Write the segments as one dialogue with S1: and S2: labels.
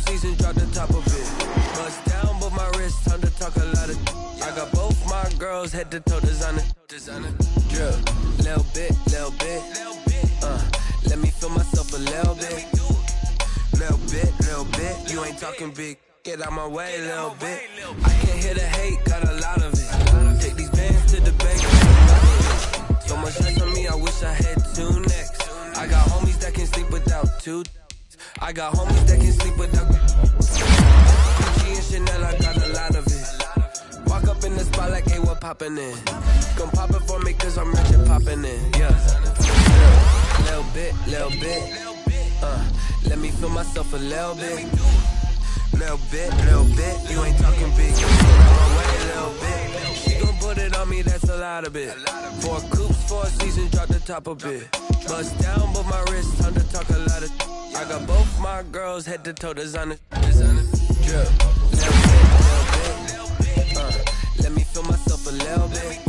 S1: seasons, drop the top of it. Bust down, but my wrist, time to talk a lot of. I got both my girls, head to toe designer. Drip, little bit. Let me feel myself a little bit. Little bit. You ain't talking big. Get out my way, little bit. I can't hear the hate, got a lot of it. Take these bands to the bank. So much stress on me, I wish I had two necks. I got homies that can sleep without two. I got homies that can sleep without. Gucci and Chanel, I got a lot of it. Walk up in the spot like, hey, what poppin' in? Come pop it for me, cause I'm rich and poppin' in. Yeah. Little bit. Let me feel myself a little bit. Little bit. You ain't talking big. Get out my way a little bit. She gon' put it on me, that's a lot of it. 4 coops, 4 seasons, drop the top a bit. Bust down, but my wrist, time to talk a lot of. I got both my girls, head to toe designer. Drip. Little bit. Let me feel myself a little bit.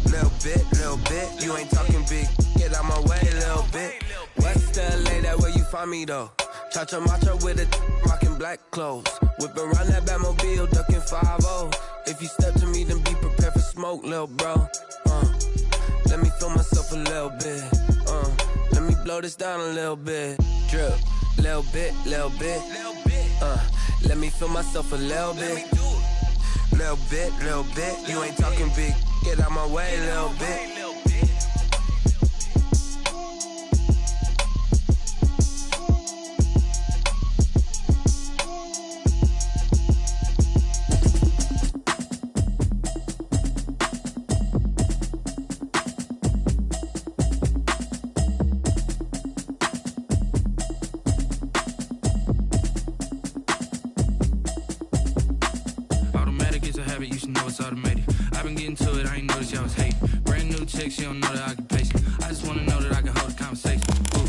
S1: Little bit. You ain't talking big. Get out my way a little bit. West LA, that where you find me though. Cha-cha matcha with a rockin' black clothes. Whippin' around that Batmobile, duckin' 5-0. If you step to me, then be prepared for smoke, lil' bro. Let me feel myself a little bit. Let me blow this down a little bit. Drip, little bit. Let me feel myself a little bit. Little bit. You ain't talking big. Get out my way a little bit.
S2: Automated. I've been getting to it, I ain't noticed y'all was hating. Brand new chick, she don't know the occupation. I just wanna know that I can hold a conversation. Ooh,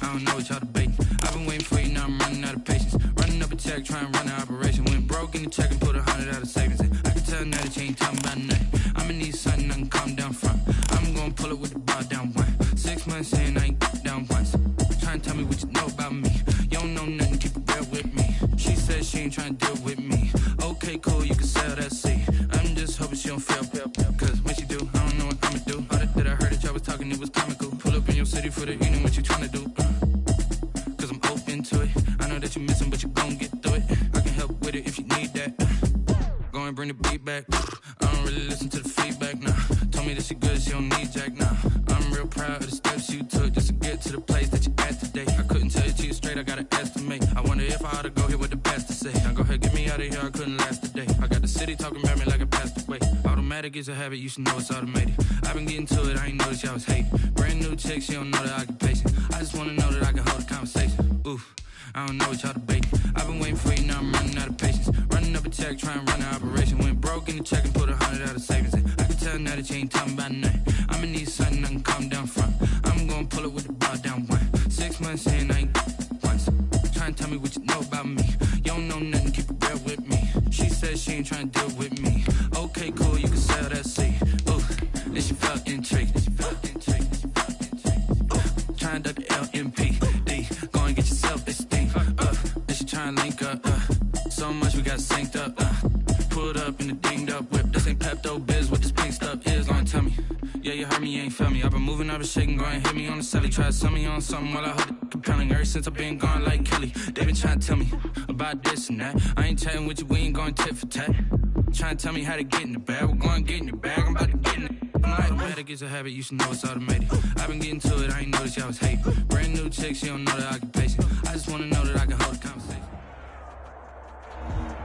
S2: I don't know what y'all debating. I've been waiting for you, now I'm running out of patience. Running up a check, trying to run an operation. Went broke in the check and put 100 out of savings in. I can tell now that you ain't talking about nothing. I'ma need something I can calm down from. I'm gonna pull it with the bar down one. 6 months in, I ain't down once. Trying to tell me what you know about me. You don't know nothing, keep it real with me. She said she ain't trying to deal with me. Okay, cool, you can sell that seat. I'm just hoping she don't fail. Cause when she do, I don't know what I'ma do. All that I heard that y'all was talking, it was comical. Pull up in your city for the evening, what you tryna do? Cause I'm open to it. I know that you missing, but you gon' get through it. I can help with it if you need that. Go and bring the beat back. I don't really listen to the feedback, nah. Told me that she good, she don't need jack, nah. I'm real proud of the steps you took just to get to the place that you at today. I couldn't tell you to you straight, I gotta estimate. I wonder if I ought to go here with the best to say. Now go ahead, get me out of here, I couldn't last a day. I got the city talking about me like I passed away. Automatic is a habit, you should know it's automated. I've been getting to it, I ain't noticed y'all was hating. Brand new chick, she don't know the occupation. I just wanna know that I can hold a conversation. Ooh, I don't know what y'all debating. I've been waiting for you, now I'm running out of patience. Running up a check, trying to run an operation. Went broke in the check and put 100 out of savings in. I can tell now that you ain't talking about nothing. I'ma need something I can calm down from. I'm gonna pull it with the bar down one. 6 months in, I ain't once. Trying to tell me what you know about me. You don't know nothing, keep it real with me. She said she ain't trying to deal with me. Okay, cool, you can sell that seat. Ooh, then she felt intrigued. Trying to duck the LMPD. Go and get your self-esteem. Then she trying to link up. So much we got synced up. Pulled up in the dinged up whip. This ain't Pepto-Biz, what this pink stuff is. Gonna tell me. Yeah, you heard me, you ain't felt me. I've been moving, I've been shaking, go and hit me on the celly. Try to sell me on something while I hold it compelling. Ever since I've been gone like Kelly, they been trying to tell me about this and that. I ain't chatting with you, we ain't going tit for tat. Trying to tell me how to get in the bag. We're going to get in your bag, I'm about to get in it. Automatic is a habit, you should know it's automated. I've been getting to it, I ain't noticed y'all was hating. Brand new chick, she don't know the occupation. I just wanna know that I can hold a conversation.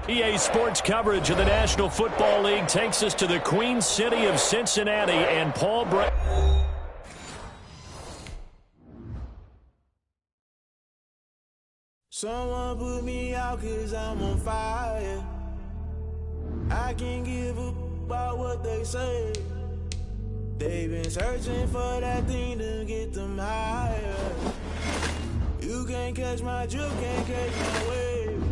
S3: EA Sports coverage of the National Football League takes us to the Queen City of Cincinnati and Paul Brown.
S4: Someone put me out 'cause I'm on fire. I can't give up about what they say. They've been searching for that thing to get them higher. You can't catch my drift, can't catch my wave.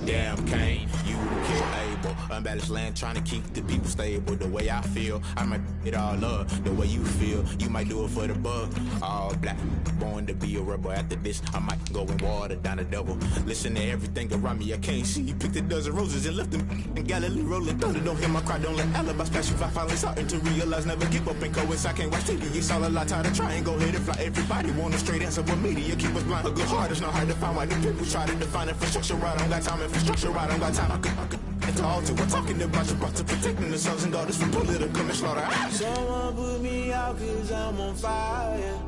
S4: Damn, Kane, you the
S5: able. Unbalanced land trying to keep the people stable. The way I feel, I might it all up. The way you feel, you might do it for the buck. All black, born to be a rebel. After this, I might go and water down the double. Listen to everything around me, I can't see. You picked a dozen roses and left them in Galilee rolling thunder. Don't hear my cry, don't let alibis pass you. I finally starting to realize, never give up and coincide. Can't watch TV, it's all a lot. Tired of trying, go ahead and fly. Everybody want a straight answer with media. Keep us blind, a good heart, it's not hard to find. Why the people try to define infrastructure right? I don't got time, infrastructure right? I don't got time. I could enter altar. We're talking about you, about to protecting the sons and daughters from political and slaughter.
S4: Someone put me out cause I'm on fire.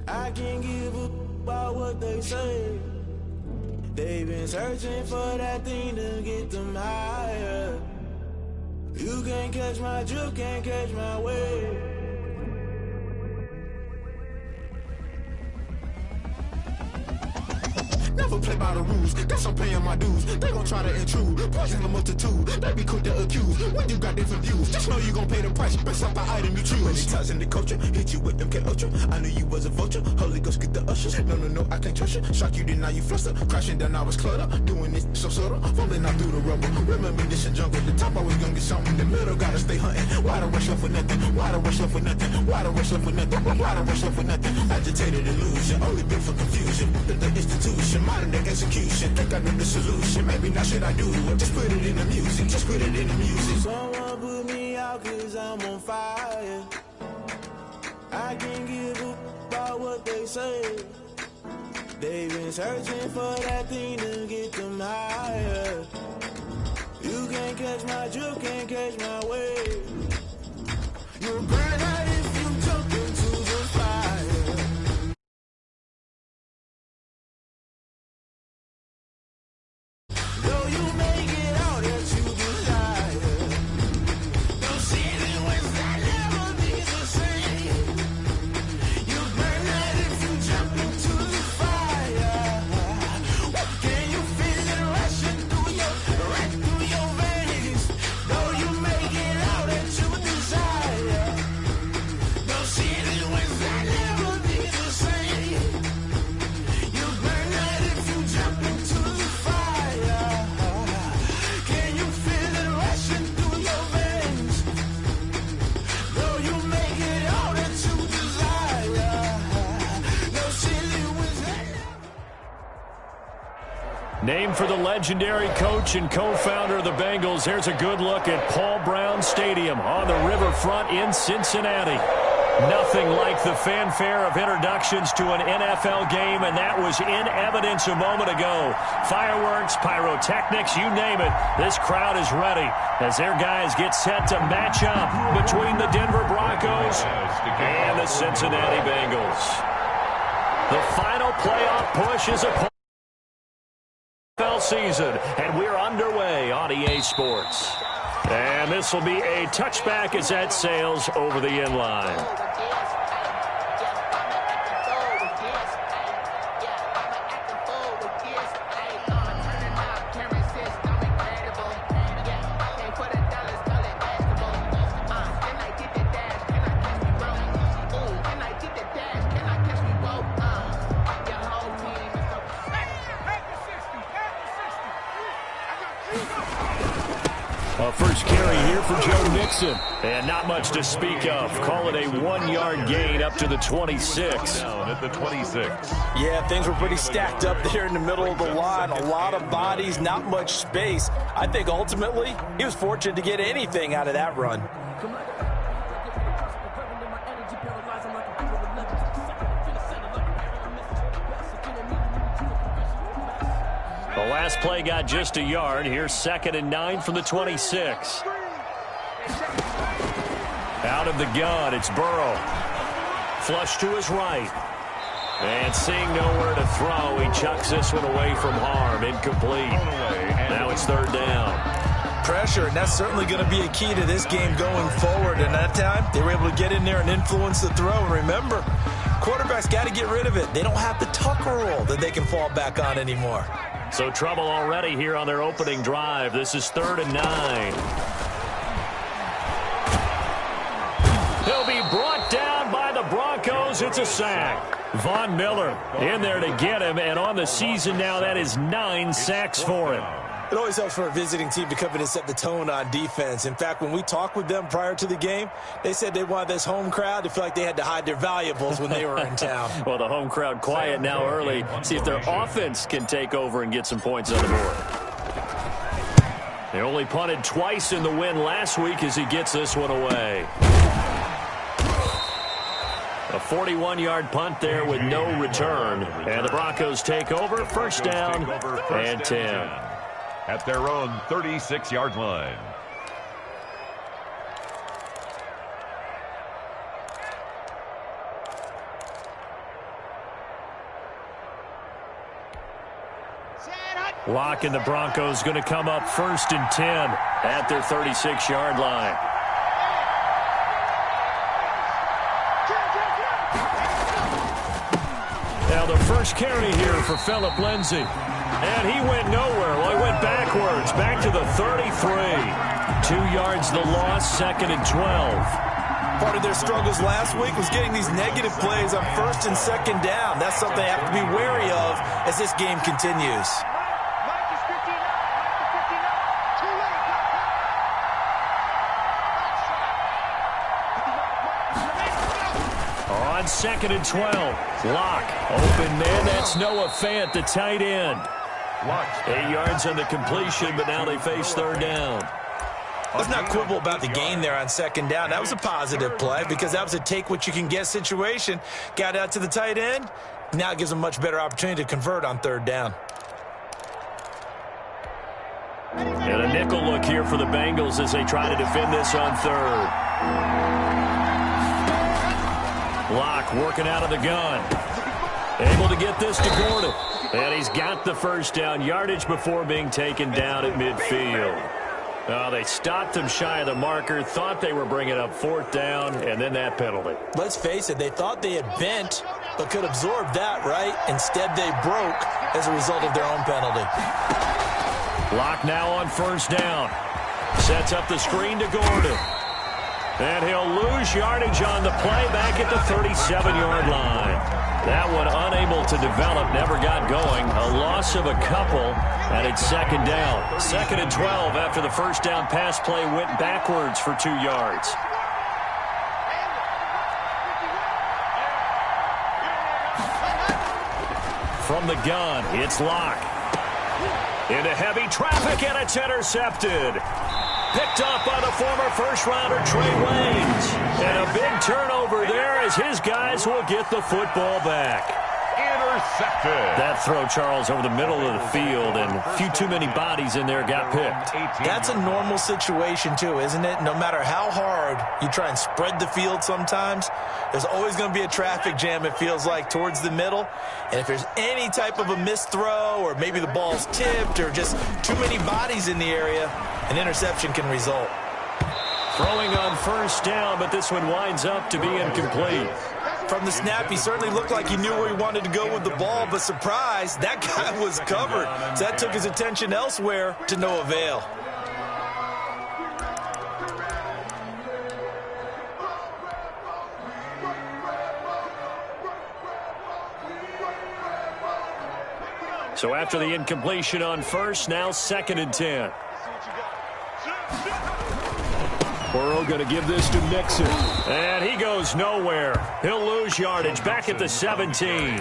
S4: I can't give a about what they say. They've been searching for that thing to get them higher. You can't catch my drift, can't catch my wave.
S5: Never play by the rules, guess I'm paying my dues. They gon' try to intrude, poison the multitude. They be quick to accuse, when you got different views. Just know you gon' pay the price, best off the item you choose. Many times in the culture, hit you with them K-Ultra. I knew you was a vulture, Holy Ghost get the ushers. No, I can't trust you. Shock you, then now you fluster. Crashing down, I was cluttered. Doing this so subtle, falling out through the rubble. Remember this in jungle, the top I was gonna get something. The middle gotta stay hunting. Why the rush up for nothing? Why the rush up for nothing? Why the rush up for nothing? Why the rush up for nothing? Agitated illusion, only built for confusion. The institution, modern day execution. Think I know the solution. Maybe now should I do it? Just put it in the music. Just put it in the music.
S4: Someone put me out cause I'm on fire. I can't give a about what they say. They've been searching for that thing to get them higher. You can't catch my drift, can't catch my wave. You'll burn out if you jump into the fire. Though you make it out that you desire, don't see anyone's that never be the same. You burn out if you jump into the fire. Can you feel it rushing through your veins? Though you make it out that you desire, don't see anyone's that never be the same. You burn out if you jump into the fire. Can you feel it rushing through your veins? Though you make it all that you desire, no silly was that.
S3: Named for the legendary coach and co-founder of the Bengals, here's a good look at Paul Brown Stadium on the riverfront in Cincinnati. Nothing like the fanfare of introductions to an NFL game, and that was in evidence a moment ago. Fireworks, pyrotechnics, you name it. This crowd is ready as their guys get set to match up between the Denver Broncos and the Cincinnati Bengals. The final playoff push is a NFL season, and we're underway on EA Sports. And this will be a touchback as that sails over the end line. First carry here for Joe Mixon. And not much to speak of. Call it a 1-yard gain up to the 26.
S6: Down at the 26.
S7: Yeah, things were pretty stacked up there in the middle of the line. A lot of bodies, not much space. I think ultimately he was fortunate to get anything out of that run.
S3: The last play got just a yard. Here's 2nd and 9 from the 26. Out of the gun, it's Burrow. Flush to his right. And seeing nowhere to throw, he chucks this one away from harm. Incomplete. Now it's 3rd down.
S7: Pressure, and that's certainly going to be a key to this game going forward. And that time, they were able to get in there and influence the throw. And remember, quarterbacks got to get rid of it. They don't have the Tucker rule that they can fall back on anymore.
S3: So trouble already here on their opening drive. This is 3rd and 9. He'll be brought down by the Broncos. It's a sack. Von Miller in there to get him, and on the season now, that is 9 sacks for him.
S7: It always helps for a visiting team to come in and set the tone on defense. In fact, when we talked with them prior to the game, they said they wanted this home crowd to feel like they had to hide their valuables when they were in town.
S3: Well, the home crowd quiet now early. See if their offense can take over and get some points on the board. They only punted twice in the win last week as he gets this one away. A 41-yard punt there with no return. And the Broncos take over, first down and 10.
S6: At their own 36-yard line.
S3: Locke and the Broncos going to come up first and 10 at their 36-yard line. Now the first carry here for Phillip Lindsay. And he went nowhere. Well, he went backwards, back to the 33. 2 yards the loss, second and 12.
S7: Part of their struggles last week was getting these negative plays on first and second down. That's something they have to be wary of as this game continues.
S3: On second and 12, Locke, open man, that's Noah Fant, the tight end. 8 yards on the completion, but now they face third down.
S7: Let's not quibble about the gain there on second down. That was a positive play because that was a take-what-you-can-get situation. Got out to the tight end. Now it gives them a much better opportunity to convert on third down.
S3: And a nickel look here for the Bengals as they try to defend this on third. Locke working out of the gun. Able to get this to Gordon. And he's got the first down. Yardage before being taken down at midfield. They stopped him shy of the marker. Thought they were bringing up fourth down. And then that penalty.
S7: Let's face it. They thought they had bent but could absorb that, right? Instead, they broke as a result of their own penalty.
S3: Locke now on first down. Sets up the screen to Gordon. And he'll lose yardage on the play back at the 37-yard line. That one unable to develop, never got going. A loss of a couple, and it's second down. Second and 12 after the first down pass play went backwards for 2 yards. From the gun, it's Locke. Into heavy traffic, and it's intercepted. Picked up by the former first-rounder Trey Waynes. And a big turnover there as his guys will get the football back.
S6: Intercepted.
S3: That throw, Charles, over the middle of the field, and a few too many bodies in there got picked.
S7: That's a normal situation, too, isn't it? No matter how hard you try and spread the field sometimes, there's always going to be a traffic jam, it feels like, towards the middle. And if there's any type of a missed throw or maybe the ball's tipped or just too many bodies in the area, an interception can result.
S3: Throwing on first down, but this one winds up to be incomplete.
S7: From the snap, he certainly looked like he knew where he wanted to go with the ball, but surprise, that guy was covered. So that took his attention elsewhere to no avail.
S3: So after the incompletion on first, now second and 10. Burrow going to give this to Mixon. And he goes nowhere. He'll lose yardage back at the 17.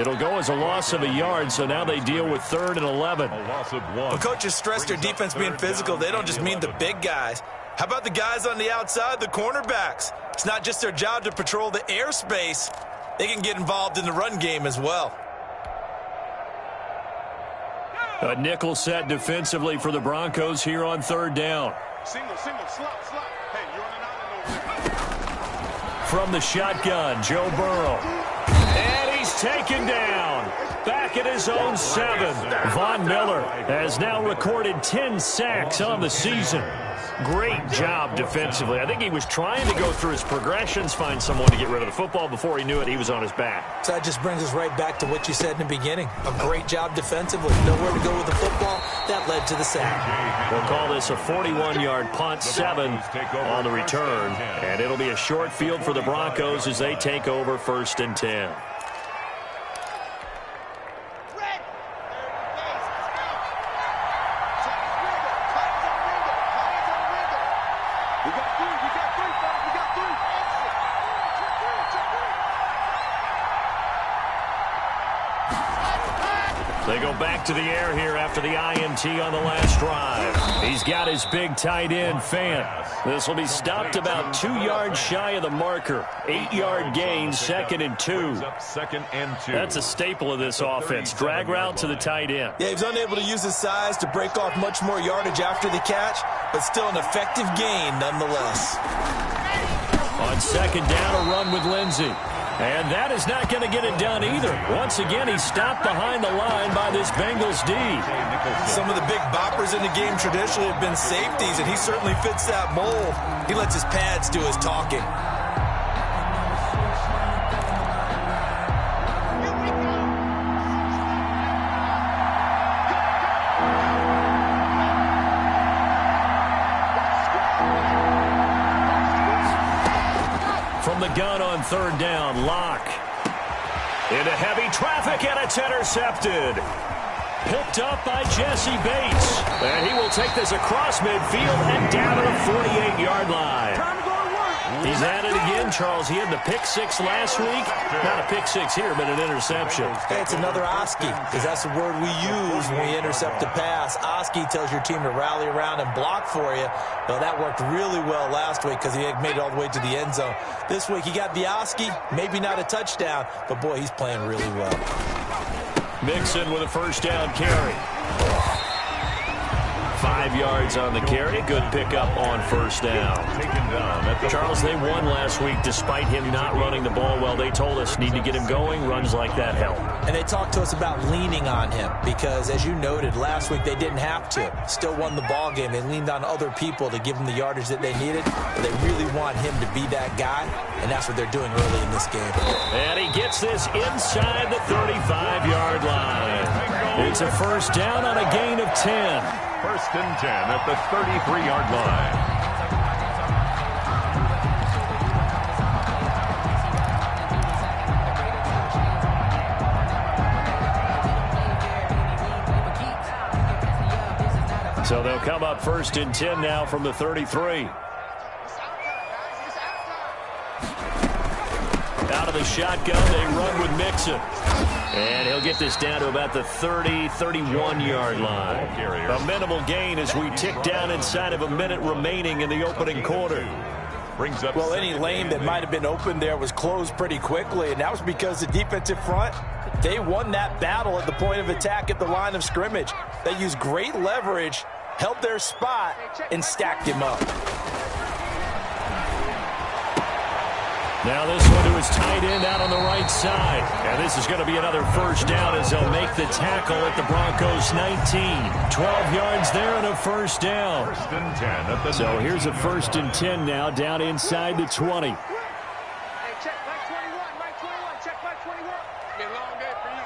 S3: It'll go as a loss of a yard, so now they deal with third and 11.
S6: A loss of 1.
S7: When coaches stress their defense being physical, they don't just mean the big guys. How about the guys on the outside, the cornerbacks? It's not just their job to patrol the airspace. They can get involved in the run game as well.
S3: A nickel set defensively for the Broncos here on third down.
S8: Single, slot. Hey, you're on an island over.
S3: From the shotgun, Joe Burrow. And he's taken down. Back at his own 7. Von Miller has now recorded 10 sacks on the season. Great job defensively. I think he was trying to go through his progressions, find someone to get rid of the football. Before he knew it, he was on his back.
S7: So that just brings us right back to what you said in the beginning. A great job defensively. Nowhere to go with the football. That led to the sack.
S3: We'll call this a 41-yard punt, 7 on the return. And it'll be a short field for the Broncos as they take over first and 10. They go back to the air here after the INT on the last drive. He's got his big tight end, Fant. This will be stopped about 2 yards shy of the marker. 8-yard gain, 2nd and 2. That's a staple of this offense. Drag route to the tight end.
S7: Yeah, he's unable to use his size to break off much more yardage after the catch, but still an effective gain nonetheless.
S3: On 2nd down, a run with Lindsey. And that is not going to get it done either. Once again, he's stopped behind the line by this Bengals D.
S7: Some of the big boppers in the game traditionally have been safeties, and he certainly fits that mold. He lets his pads do his talking.
S3: From the gun on 3rd down, Locke. Into heavy traffic, and it's intercepted. Picked up by Jesse Bates. And he will take this across midfield and down to the 48-yard line. He's at it again, Charles. He had the pick 6 last week. Not a pick 6 here, but an interception.
S7: Hey, it's another Oski, because that's the word we use when we intercept a pass. Oski tells your team to rally around and block for you. Well, that worked really well last week because he made it all the way to the end zone. This week, he got the Oski, maybe not a touchdown, but, boy, he's playing really well.
S3: Mixon with a 1st down carry. 5 yards on the carry. Good pickup on 1st down. Charles, they won last week despite him not running the ball well. They told us need to get him going. Runs like that help.
S7: And they talked to us about leaning on him because, as you noted, last week they didn't have to. Still won the ball game. They leaned on other people to give them the yardage that they needed. But they really want him to be that guy, and that's what they're doing early in this game.
S3: And he gets this inside the 35-yard line. It's a 1st down on a gain of 10.
S6: 1st and 10 at the 33-yard line.
S3: So they'll come up 1st and 10 now from the 33. Out of the shotgun, they run with Mixon. And he'll get this down to about the 30, 31-yard line. A minimal gain as we tick down inside of a minute remaining in the opening quarter.
S7: Well, any lane that might have been open there was closed pretty quickly, and that was because the defensive front, they won that battle at the point of attack at the line of scrimmage. They used great leverage, held their spot, and stacked him up.
S3: Now this one to his tight end out on the right side. And this is going to be another 1st down as they'll make the tackle at the Broncos 19. 12 yards there and a 1st down.
S6: 1st and 10 at the
S3: So here's a 1st and 10 now down inside the 20.
S8: Hey, check back 21, right 21, check back 21. Be a long day for you.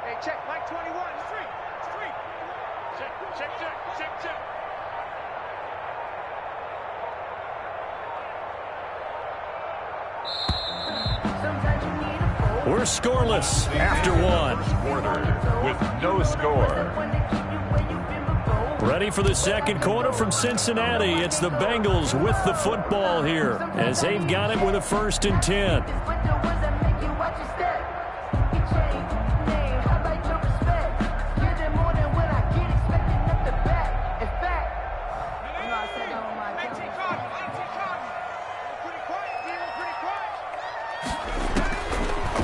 S8: Hey, check back 21, street. Check.
S3: We're scoreless after 1.
S6: quarter with no score.
S3: Ready for the 2nd quarter from Cincinnati. It's the Bengals with the football here as they've got it with a 1st and 10.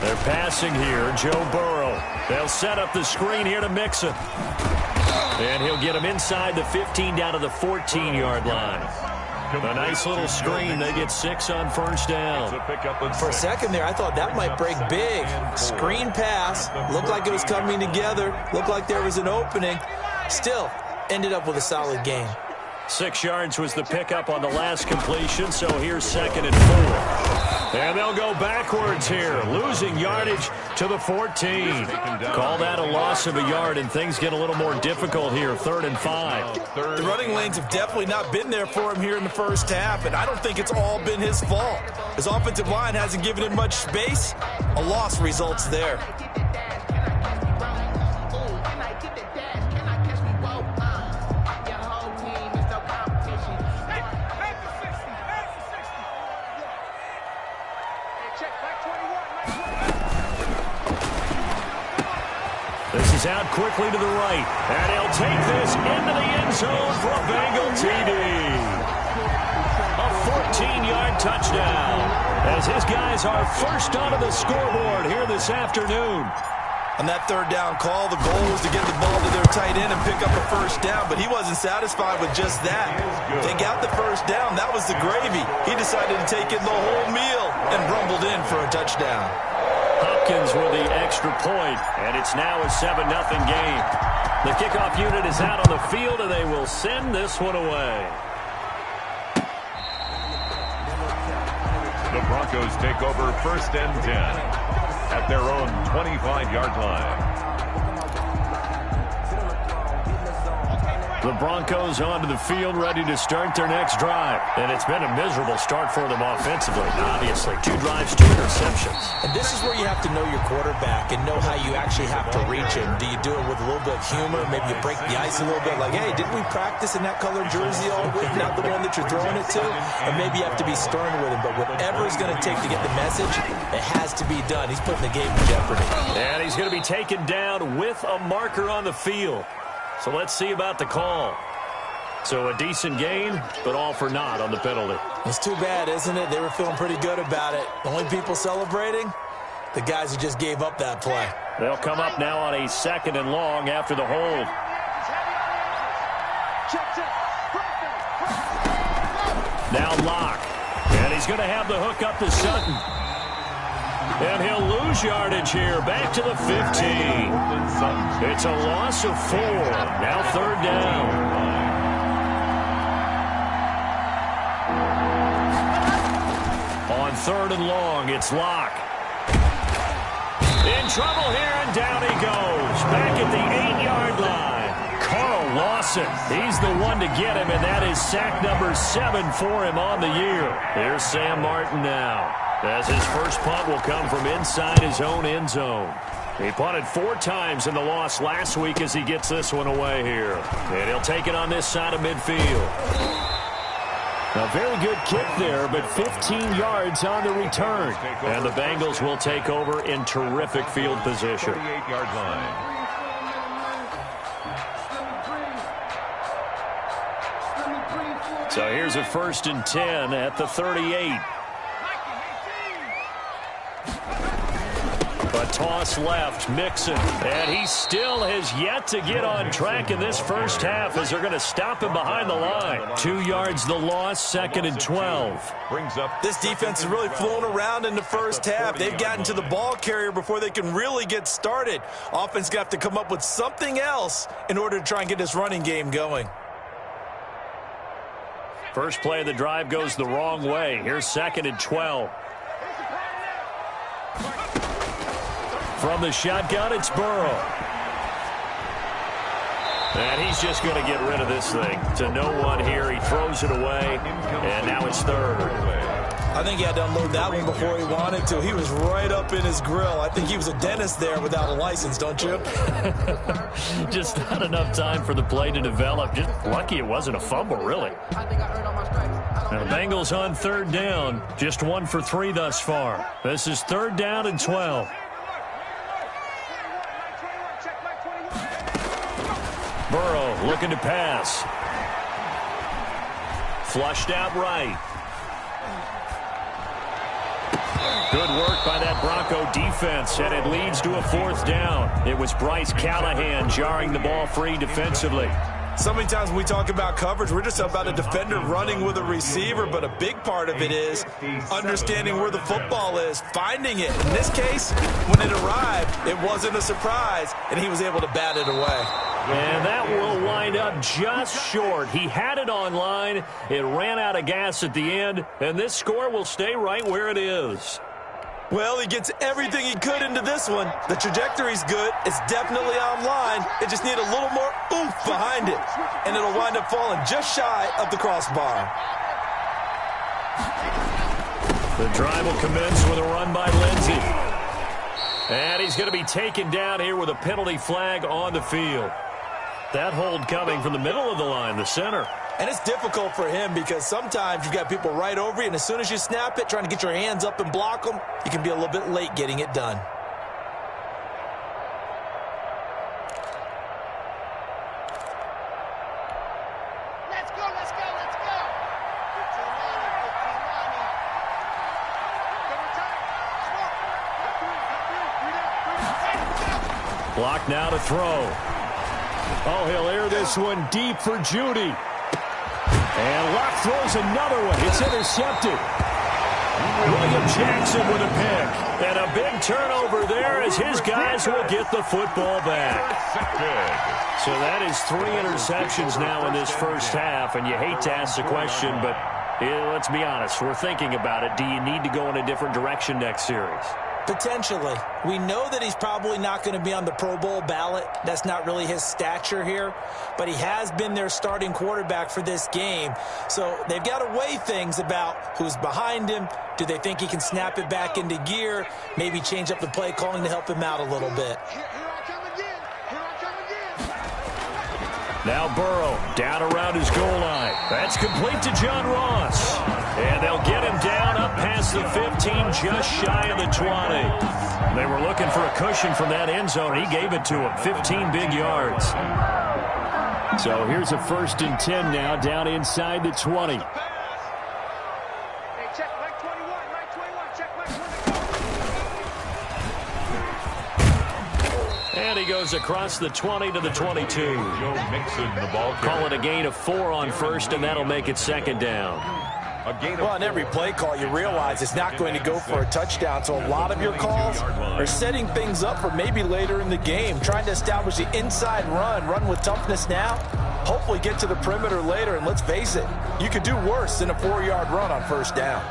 S3: They're passing here, Joe Burrow. They'll set up the screen here to Mixon. And he'll get him inside the 15 down to the 14-yard line. A nice little screen. They get 6 on 1st down.
S7: For a second there, I thought that might break big. Screen pass. Looked like it was coming together. Looked like there was an opening. Still, ended up with a solid gain.
S3: 6 yards was the pickup on the last completion, so here's 2nd and 4. And they'll go backwards here, losing yardage to the 14. Call that a loss of a yard, and things get a little more difficult here, 3rd and 5.
S7: The running lanes have definitely not been there for him here in the 1st half, and I don't think it's all been his fault. His offensive line hasn't given him much space. A loss results there.
S8: Check back
S3: This is out quickly to the right, and he'll take this into the end zone for a Bengal TD. A 14-yard touchdown, as his guys are first onto the scoreboard here this afternoon.
S7: On that third down call, the goal was to get the ball to their tight end and pick up a first down, but he wasn't satisfied with just that. They got the first down. That was the gravy. He decided to take in the whole meal and rumbled in for a touchdown.
S3: Hopkins with the extra point, and it's now a 7-0 game. The kickoff unit is out on the field, and they will send this one away.
S6: The Broncos take over 1st and 10 at their own 25-yard line.
S3: The Broncos onto the field, ready to start their next drive. And it's been a miserable start for them offensively, obviously. 2 drives, 2 interceptions.
S7: And this is where you have to know your quarterback and know how you actually have to reach him. Do you do it with a little bit of humor? Maybe you break the ice a little bit, like, hey, didn't we practice in that colored jersey all week? Not the one that you're throwing it to? And maybe you have to be stern with him. But whatever it's going to take to get the message, it has to be done. He's putting the game in jeopardy.
S3: And he's going to be taken down with a marker on the field. So let's see about the call. So a decent gain, but all for naught on the penalty.
S7: It's too bad, isn't it? They were feeling pretty good about it. The only people celebrating, the guys who just gave up that play.
S3: They'll come up now on a 2nd and long after the hold. Now Locke. And he's going to have the hook up to Sutton. And he'll lose yardage here, back to the 15. It's a loss of 4. Now 3rd down. On 3rd and long, it's Locke. In trouble here, and down he goes. Back at the 8-yard line. Carl Lawson, he's the one to get him, and that is sack number 7 for him on the year. Here's Sam Martin now, as his first punt will come from inside his own end zone. He punted 4 times in the loss last week as he gets this one away here. And he'll take it on this side of midfield. A very good kick there, but 15 yards on the return. And the Bengals will take over in terrific field position.
S6: 38-yard line.
S3: So here's a 1st and 10 at the 38. A toss left, Mixon, and he still has yet to get on track in this first half as they're going to stop him behind the line. 2 yards the loss, 2nd and 12.
S6: Brings up
S7: This defense is really flown around in the first half. They've gotten to the ball carrier before they can really get started. Offense got to come up with something else in order to try and get this running game going.
S3: First play of the drive goes the wrong way. Here's 2nd and 12. From the shotgun, it's Burrow. And he's just going to get rid of this thing. To no one here. He throws it away, and now it's 3rd.
S7: I think he had to unload that one before he wanted to. He was right up in his grill. I think he was a dentist there without a license, don't you?
S3: Just not enough time for the play to develop. Just lucky it wasn't a fumble, really. Now the Bengals on 3rd down. Just 1 for 3 thus far. This is 3rd down and 12. Burrow looking to pass. Flushed out right. Good work by that Bronco defense, and it leads to a 4th down. It was Bryce Callahan jarring the ball free defensively.
S7: So many times when we talk about coverage, we're just about a defender running with a receiver, but a big part of it is understanding where the football is, finding it. In this case, when it arrived, it wasn't a surprise, and he was able to bat it away.
S3: And that will wind up just short. He had it on line. It ran out of gas at the end, and this score will stay right where it is.
S7: Well, he gets everything he could into this one. The trajectory's good. It's definitely online. It just needs a little more oomph behind it, and it'll wind up falling just shy of the crossbar.
S3: The drive will commence with a run by Lindsey. And he's going to be taken down here with a penalty flag on the field. That hold coming from the middle of the line, the center.
S7: And it's difficult for him because sometimes you've got people right over you, and as soon as you snap it, trying to get your hands up and block them, you can be a little bit late getting it done.
S8: Let's go, let's go, let's go.
S3: Block now to throw. Oh, he'll air this one deep for Judy. And Locke throws another one. It's intercepted. William Jackson with a pick. And a big turnover there as his guys will get the football back. So that is 3 interceptions now in this first half. And you hate to ask the question, but let's be honest. We're thinking about it. Do you need to go in a different direction next series?
S7: Potentially. We know that he's probably not going to be on the Pro Bowl ballot. That's not really his stature here. But he has been their starting quarterback for this game. So they've got to weigh things about who's behind him. Do they think he can snap it back into gear? Maybe change up the play calling to help him out a little bit.
S3: Now Burrow down around his goal line. That's complete to John Ross. And they'll get him down up past the 15, just shy of the 20. They were looking for a cushion from that end zone. He gave it to him, 15 big yards. So here's a 1st and 10 now, down inside the 20.
S8: Hey, check Mike 21, Mike 21, check Mike 21.
S3: And he goes across the 20 to the 22.
S6: Joe Mixon, the ball carrier.
S3: Call it a gain of 4 on 1st, and that'll make it 2nd down.
S7: Well, on every play call, you realize it's not going to go for a touchdown. So a lot of your calls are setting things up for maybe later in the game, trying to establish the inside run with toughness now, hopefully get to the perimeter later. And let's face it, you could do worse than a 4-yard run on 1st down.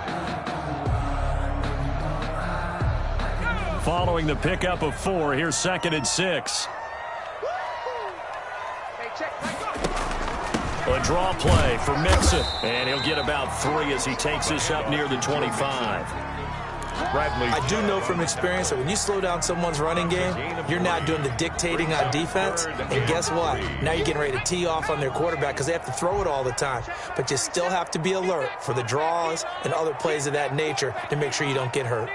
S3: Following the pickup of 4, here's 2nd and 6.
S8: Hey, check Mike.
S3: A draw play for Mixon, and he'll get about 3 as he takes this up near the 25.
S6: Bradley.
S7: I do know from experience that when you slow down someone's running game, you're not doing the dictating on defense. And guess what? Now you're getting ready to tee off on their quarterback because they have to throw it all the time. But you still have to be alert for the draws and other plays of that nature to make sure you don't get hurt.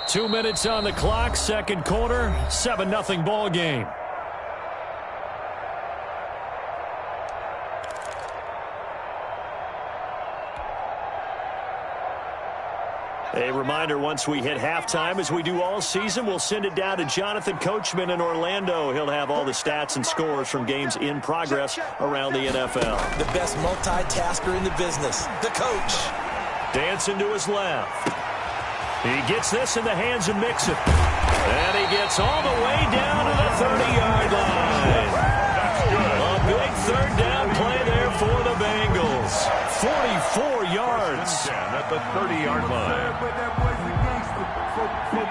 S3: 2 minutes on the clock, 2nd quarter, 7-0 ball game. A reminder, once we hit halftime, as we do all season, we'll send it down to Jonathan Coachman in Orlando. He'll have all the stats and scores from games in progress around the NFL.
S7: The best multitasker in the business, the coach.
S3: Dancing to his left. He gets this in the hands of Mixon. And he gets all the way down to the 30-yard line. A big 3rd down play there for the Bengals. 44 yards.
S6: At the 30-yard line.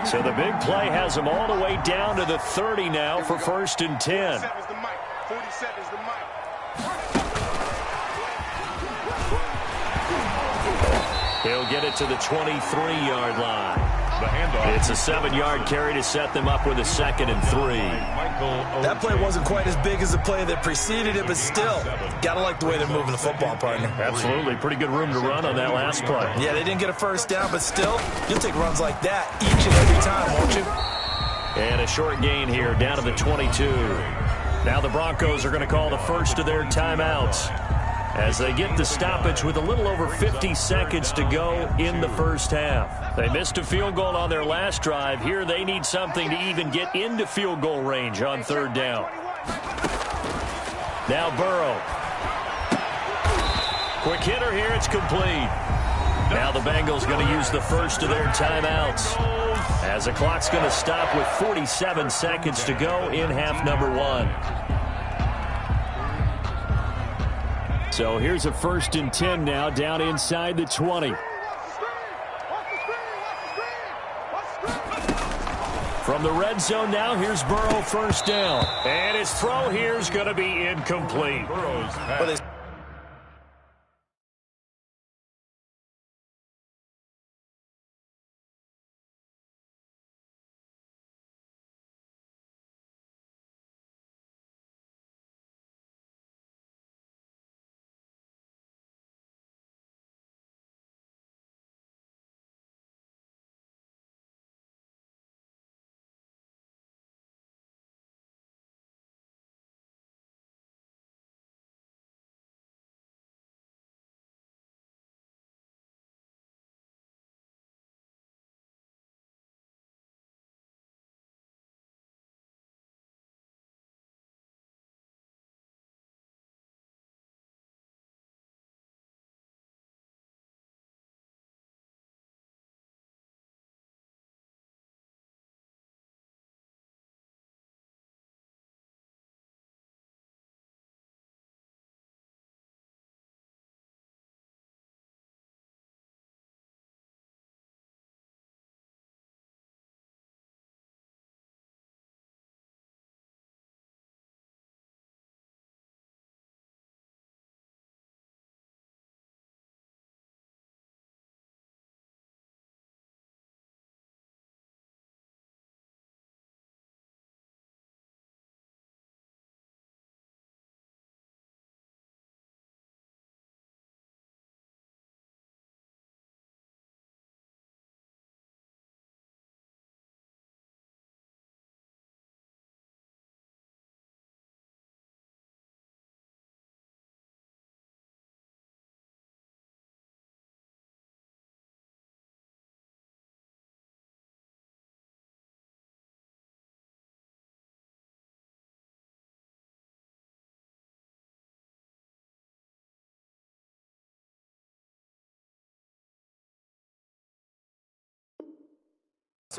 S3: So the big play has him all the way down to the 30 now for 1st and 10.
S8: 47 is the mic.
S3: He'll get it to the 23-yard line.
S6: The handoff.
S3: It's a 7-yard carry to set them up with a 2nd and 3.
S7: That play wasn't quite as big as the play that preceded it, but still, gotta like the way they're moving the football, partner.
S3: Absolutely. Pretty good room to run on that last play.
S7: Yeah, they didn't get a 1st down, but still, you'll take runs like that each and every time, won't you?
S3: And a short gain here, down to the 22. Now the Broncos are going to call the first of their timeouts as they get the stoppage with a little over 50 seconds to go in the first half. They missed a field goal on their last drive. Here they need something to even get into field goal range on 3rd down. Now Burrow. Quick hitter here, it's complete. Now the Bengals going to use the first of their timeouts as the clock's going to stop with 47 seconds to go in half number 1. So here's a 1st and 10 now, down inside the 20. From the red zone now, here's Burrow, 1st down. And his throw here is going to be incomplete.
S6: Burrow's pass.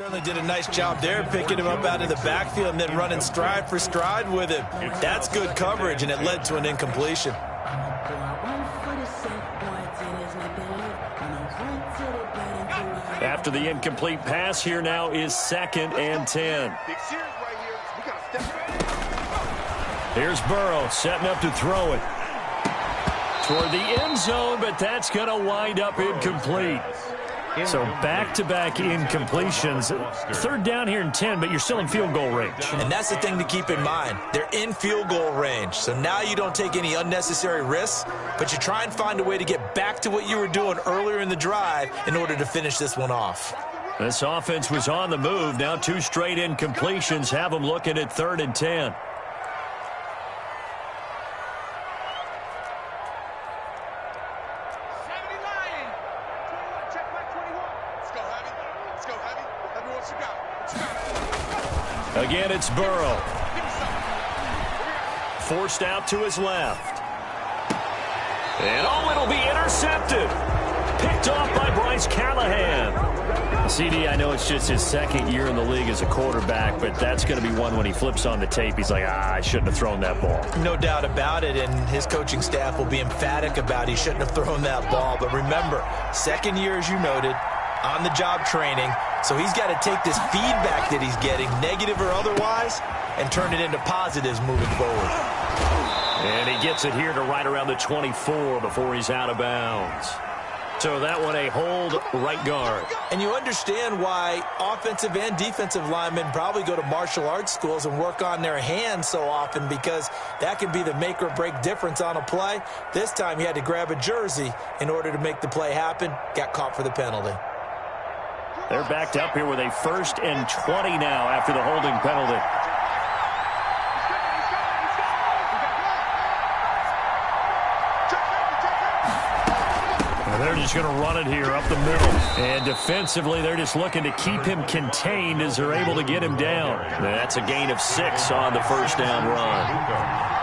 S7: Certainly did a nice job there, picking him up out of the backfield and then running stride for stride with him. That's good coverage, and it led to an incompletion.
S3: After the incomplete pass, here now is 2nd and 10. Here's Burrow setting up to throw it toward the end zone, but that's going to wind up incomplete. So back-to-back incompletions. 3rd down here and 10, but you're still in field goal range.
S7: And that's the thing to keep in mind. They're in field goal range. So now you don't take any unnecessary risks, but you try and find a way to get back to what you were doing earlier in the drive in order to finish this one off.
S3: This offense was on the move. Now 2 straight incompletions have them looking at 3rd and 10. Again, it's Burrow. Forced out to his left. And it'll be intercepted. Picked off by Bryce Callahan. CD, I know it's just his 2nd year in the league as a quarterback, but that's going to be one when he flips on the tape. He's like, I shouldn't have thrown that ball.
S7: No doubt about it, and his coaching staff will be emphatic about he shouldn't have thrown that ball. But remember, 2nd year, as you noted, on-the-job training. So he's got to take this feedback that he's getting, negative or otherwise, and turn it into positives moving forward.
S3: And he gets it here to right around the 24 before he's out of bounds. So that one a hold right guard.
S7: And you understand why offensive and defensive linemen probably go to martial arts schools and work on their hands so often, because that can be the make or break difference on a play. This time he had to grab a jersey in order to make the play happen. Got caught for the penalty.
S3: They're backed up here with a 1st and 20 now after the holding penalty. And they're just going to run it here up the middle. And defensively, they're just looking to keep him contained as they're able to get him down. That's a gain of 6 on the 1st down run.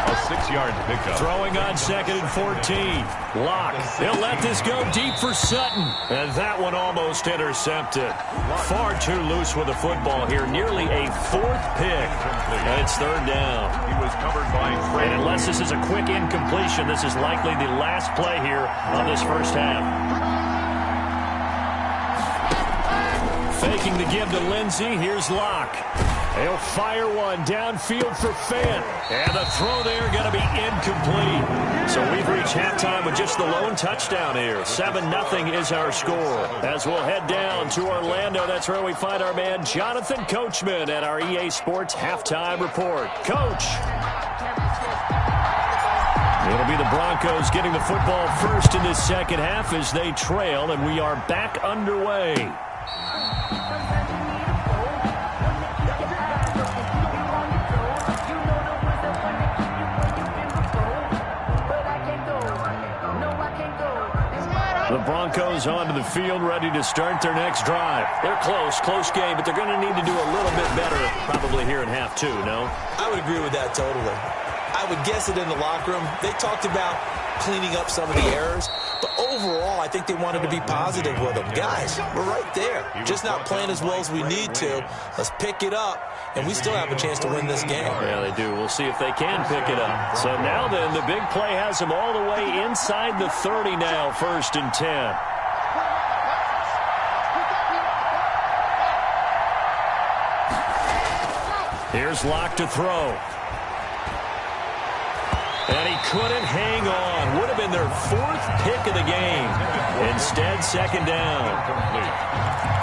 S6: A 6-yard pickup.
S3: Throwing on 2nd and 14. Locke. He'll let this go deep for Sutton. And that one almost intercepted. Far too loose with the football here. Nearly a 4th pick. And it's 3rd down.
S6: He was covered by Trey.
S3: And unless this is a quick incompletion, this is likely the last play here on this 1st half. Faking the give to Lindsey. Here's Locke. He'll fire one downfield for Fant. And the throw there going to be incomplete. So we've reached halftime with just the lone touchdown here. 7-0 is our score. As we'll head down to Orlando, that's where we find our man Jonathan Coachman at our EA Sports Halftime Report. Coach. It'll be the Broncos getting the football first in this 2nd half as they trail, and we are back underway. The Broncos onto the field, ready to start their next drive. They're close game, but they're going to need to do a little bit better probably here in half 2, no?
S7: I would agree with that totally. I would guess it in the locker room. They talked about cleaning up some of the errors, but overall, I think they wanted to be positive with them. Guys, we're right there. Just not playing as well as we need to. Let's pick it up, and we still have a chance to win this game.
S3: Yeah, they do. We'll see if they can pick it up. So now then, the big play has them all the way inside the 30 now, 1st and 10. Here's Locke to throw. And he couldn't hang on. Would have been their 4th pick of the game. Instead, 2nd down.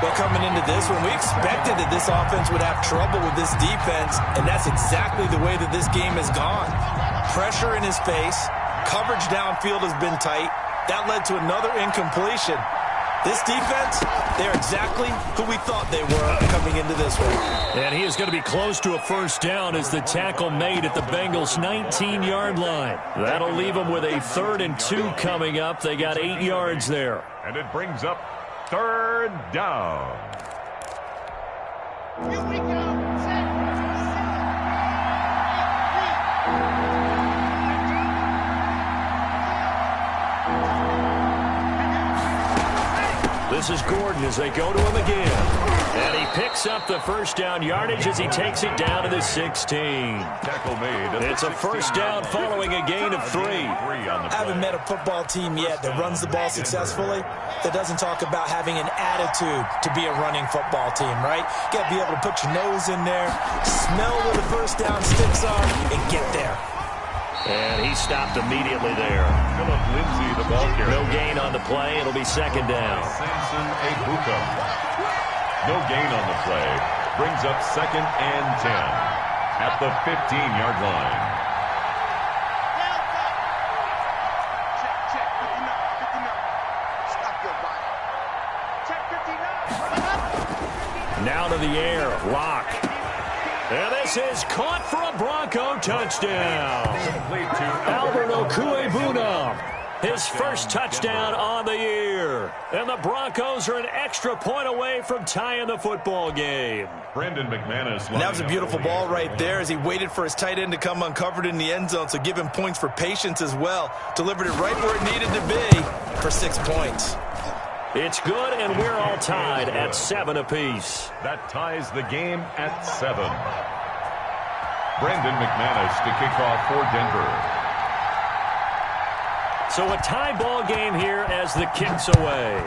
S7: Well, coming into this one, we expected that this offense would have trouble with this defense, and that's exactly the way that this game has gone. Pressure in his face. Coverage downfield has been tight. That led to another incompletion. This defense, they're exactly who we thought they were coming into this one.
S3: And he is going to be close to a 1st down as the tackle made at the Bengals' 19-yard line. That'll leave them with a 3rd and 2 coming up. They got 8 yards there.
S6: And it brings up 3rd down.
S8: Here we go.
S3: This is Gordon as they go to him again. And he picks up the first down yardage as he takes it down to the 16.
S6: Tackle made.
S3: It's a first down following a gain of 3.
S7: I haven't met a football team yet that runs the ball successfully that doesn't talk about having an attitude to be a running football team, right? You got to be able to put your nose in there, smell where the first down sticks are, and get there.
S3: And he stopped immediately there.
S6: Philip Lindsay, the ball carrier.
S3: No gain on the play. It'll be second down.
S6: Samson Ebuka. No gain on the play. Brings up 2nd and 10 at the 15-yard line.
S8: Check 59. Stop your body. Check 59. Now
S3: to the air. Lock. And this is caught for a Bronco touchdown. Albert Okuebuna, his first touchdown on the year. And the Broncos are an extra point away from tying the football game.
S6: Brendan McManus.
S7: And that was a beautiful ball right there as he waited for his tight end to come uncovered in the end zone, so give him points for patience as well. Delivered it right where it needed to be for 6 points.
S3: It's good, and we're all tied at 7 apiece.
S6: That ties the game at 7. Brendan McManus to kick off for Denver.
S3: So a tie ball game here as the kick's away.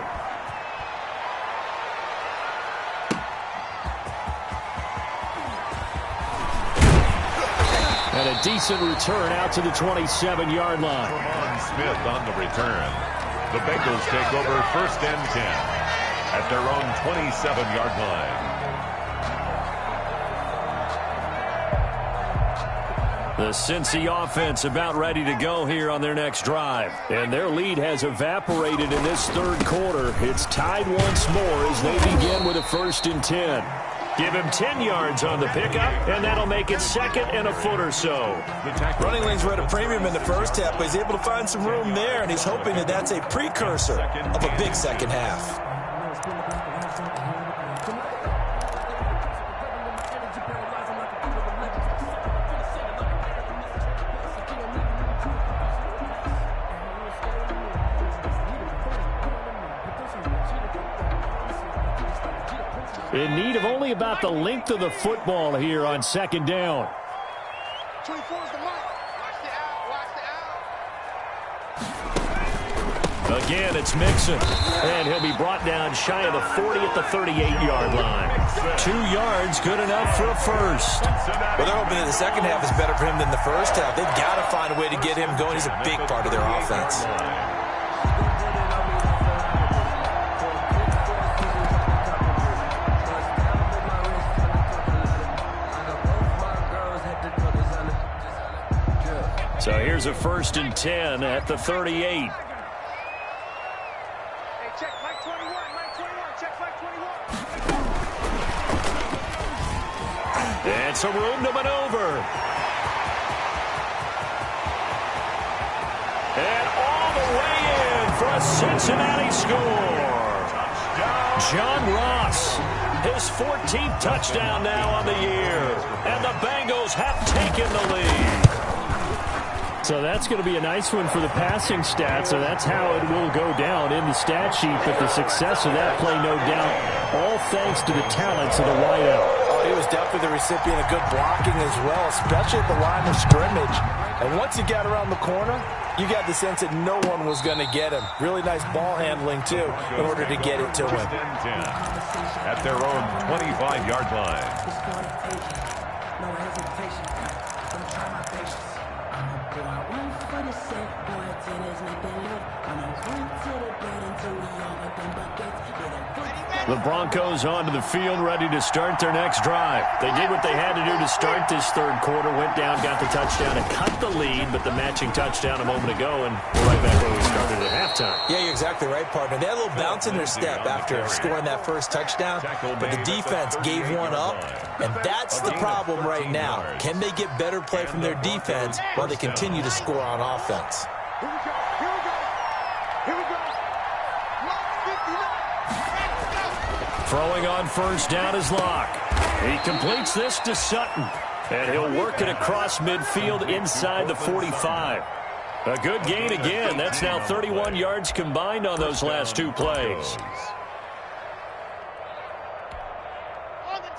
S3: And a decent return out to the 27-yard line.
S6: Vermon Smith on the return. The Bengals take over 1st and 10 at their own 27-yard line.
S3: The Cincy offense about ready to go here on their next drive. And their lead has evaporated in this third quarter. It's tied once more as they begin with a 1st and 10. Give him 10 yards on the pickup, and that'll make it 2nd and a foot or so.
S7: Running lanes were at a premium in the first half, but he's able to find some room there, and he's hoping that that's a precursor of a big second half.
S3: In need of only about the length of the football here on 2nd down.
S8: 24 is the mark. Watch the out. Watch the out.
S3: Again, it's Mixon. And he'll be brought down shy of the 40 at the 38-yard line. 2 yards, good enough for a first.
S7: Well, they're hoping that the second half is better for him than the first half. They've got to find a way to get him going. He's a big part of their offense.
S3: So here's a 1st and 10 at the 38.
S8: Hey, check Mike 21. Mike 21. Check Mike 21.
S3: And some room to maneuver. And all the way in for a Cincinnati score. John Ross, his 14th touchdown now on the year. And the Bengals have taken the lead. So that's going to be a nice one for the passing stats, so that's how it will go down in the stat sheet. But the success of that play, no doubt, all thanks to the talents of the wideout.
S7: Oh, he was definitely the recipient of good blocking as well, especially at the line of scrimmage. And once he got around the corner, you got the sense that no one was going to get him. Really nice ball handling, too, in order to get it to him.
S6: At their own 25-yard line.
S3: The Broncos onto the field, ready to start their next drive. They did what they had to do to start this third quarter, went down, got the touchdown, and cut the lead, but the matching touchdown a moment ago, and we're right back where we started at halftime.
S7: Yeah, you're exactly right, partner. They had a little bounce in their step after scoring that first touchdown, but the defense gave one up, and that's the problem right now. Can they get better play from their defense while they continue to score on offense?
S8: Here we go. Here we go. Here we go. Lock 59.
S3: Throwing on first down is Locke. He completes this to Sutton, and he'll work it across midfield inside the 45. A good gain again. That's now 31 yards combined on those last 2 plays.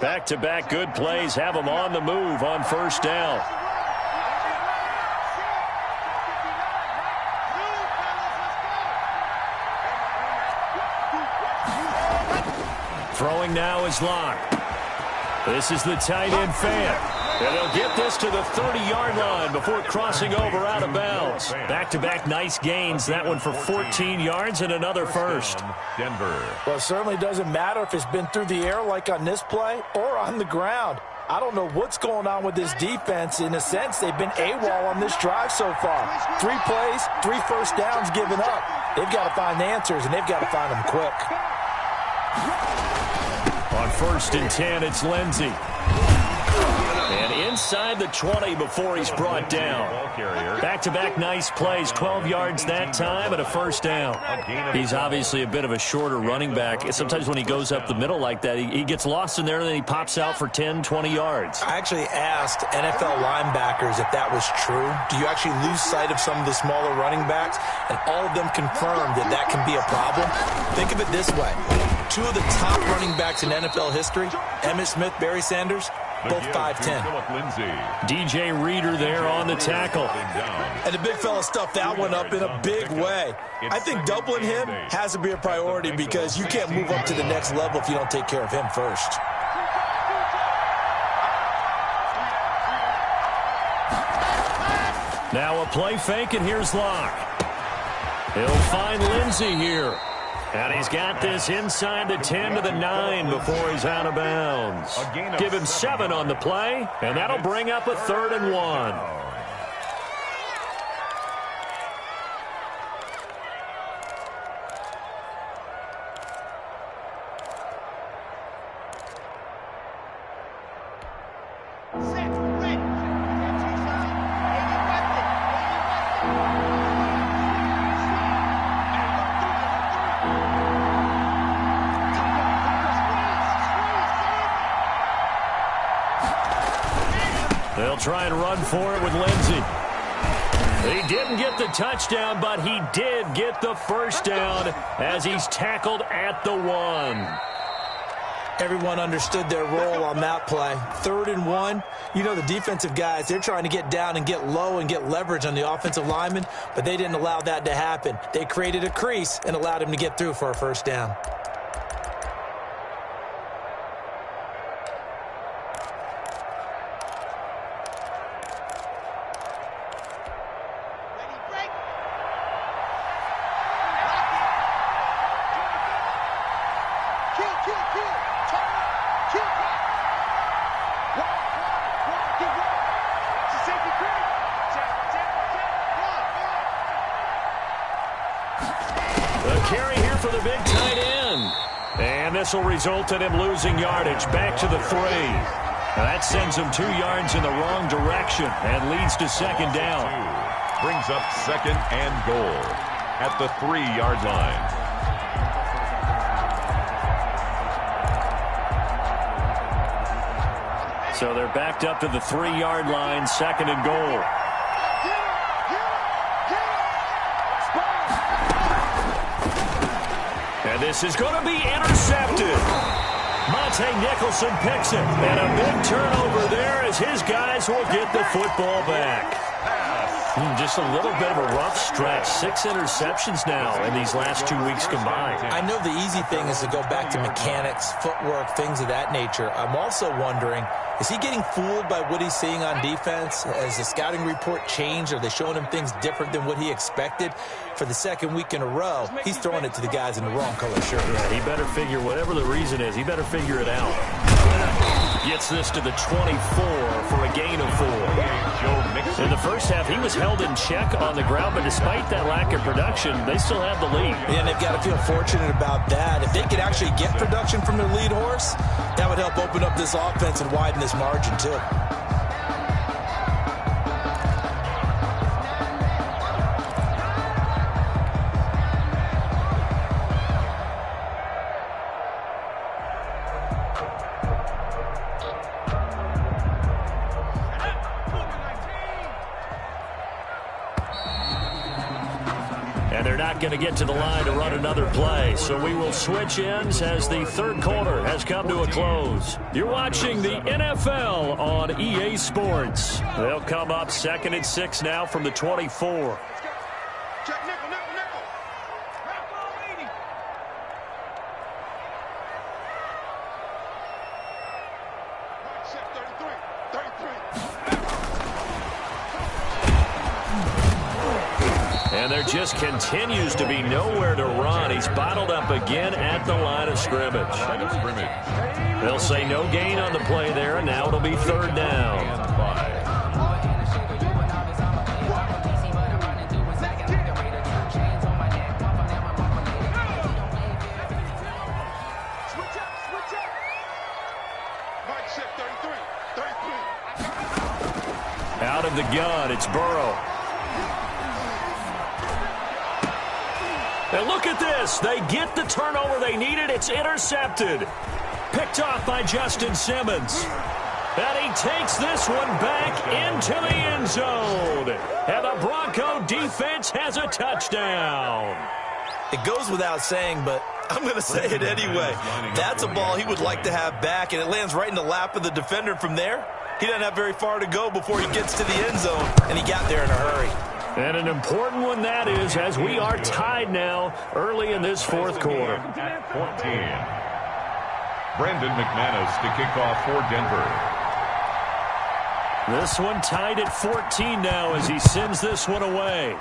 S3: Back-to-back good plays have them on the move on first down. Throwing now is Locke. This is the tight end fan. And they'll get this to the 30-yard line before crossing over out of bounds. Back-to-back nice gains. That one for 14 yards and another first.
S6: Denver.
S7: Well, it certainly doesn't matter if it's been through the air like on this play or on the ground. I don't know what's going on with this defense. In a sense, they've been AWOL on this drive so far. 3 plays, 3 first downs given up. They've got to find answers, and they've got to find them quick.
S3: On 1st and 10, it's Lindsey. And inside the 20 before he's brought down. Back-to-back nice plays, 12 yards that time and a first down. He's obviously a bit of a shorter running back. Sometimes when he goes up the middle like that, he gets lost in there and then he pops out for 10, 20 yards.
S7: I actually asked NFL linebackers if that was true. Do you actually lose sight of some of the smaller running backs? And all of them confirmed that that can be a problem. Think of it this way. 2 of the top running backs in NFL history, Emmitt Smith, Barry Sanders, both 5'10".
S3: DJ Reader there on the tackle.
S7: And the big fella stuffed that one up in a big way. I think doubling him has to be a priority because you can't move up to the next level if you don't take care of him first.
S3: Now a play fake, and here's Locke. He'll find Lindsey here. And he's got this inside the 10 to the 9 before he's out of bounds. Give him 7 on the play, and that'll bring up a 3rd and 1. They'll try and run for it with Lindsey. He didn't get the touchdown, but he did get the first down as he's tackled at the 1.
S7: Everyone understood their role on that play. 3rd and 1. You know the defensive guys, they're trying to get down and get low and get leverage on the offensive lineman, but they didn't allow that to happen. They created a crease and allowed him to get through for a first down.
S3: This will result in him losing yardage back to the 3. That sends him 2 yards in the wrong direction and leads to 2nd down.
S6: Brings up 2nd and goal at the 3-yard line.
S3: So they're backed up to the 3-yard line, 2nd and goal. And this is going to be intercepted. Monte Nicholson picks it. And a big turnover there as his guys will get the football back. Just a little bit of a rough stretch. 6 interceptions now in these last 2 weeks combined.
S7: I know the easy thing is to go back to mechanics, footwork, things of that nature. I'm also wondering, is he getting fooled by what he's seeing on defense? Has the scouting report changed? Are they showing him things different than what he expected? For the 2nd week in a row, he's throwing it to the guys in the wrong color shirt.
S3: Yeah, he better figure, whatever the reason is, he better figure it out. Gets this to the 24 for a gain of 4. In the first half, he was held in check on the ground, but despite that lack of production, they still have the lead.
S7: Yeah, and they've got to feel fortunate about that. If they could actually get production from their lead horse, that would help open up this offense and widen this margin, too.
S3: And they're not going to get to the line to run another play. So we will switch ends as the third quarter has come to a close. You're watching the NFL on EA Sports. They'll come up 2nd and 6 now from the 24.
S8: Check nickel, nickel, nickel. Check 33, 33.
S3: And there just continues to be nowhere to run. He's bottled up again at the line of scrimmage. They'll say no gain on the play there, and now it'll be 3rd down. Out of the gun, it's Burrow. And look at this. They get the turnover they needed. It's intercepted. Picked off by Justin Simmons. And he takes this one back into the end zone. And the Bronco defense has a touchdown.
S7: It goes without saying, but I'm going to say it anyway. That's a ball he would like to have back, and it lands right in the lap of the defender from there. He doesn't have very far to go before he gets to the end zone, and he got there in a hurry.
S3: And an important one that is, as we are tied now early in this fourth quarter.
S6: At 14. Brandon McManus to kick off for Denver.
S3: This one tied at 14 now as he sends this one away.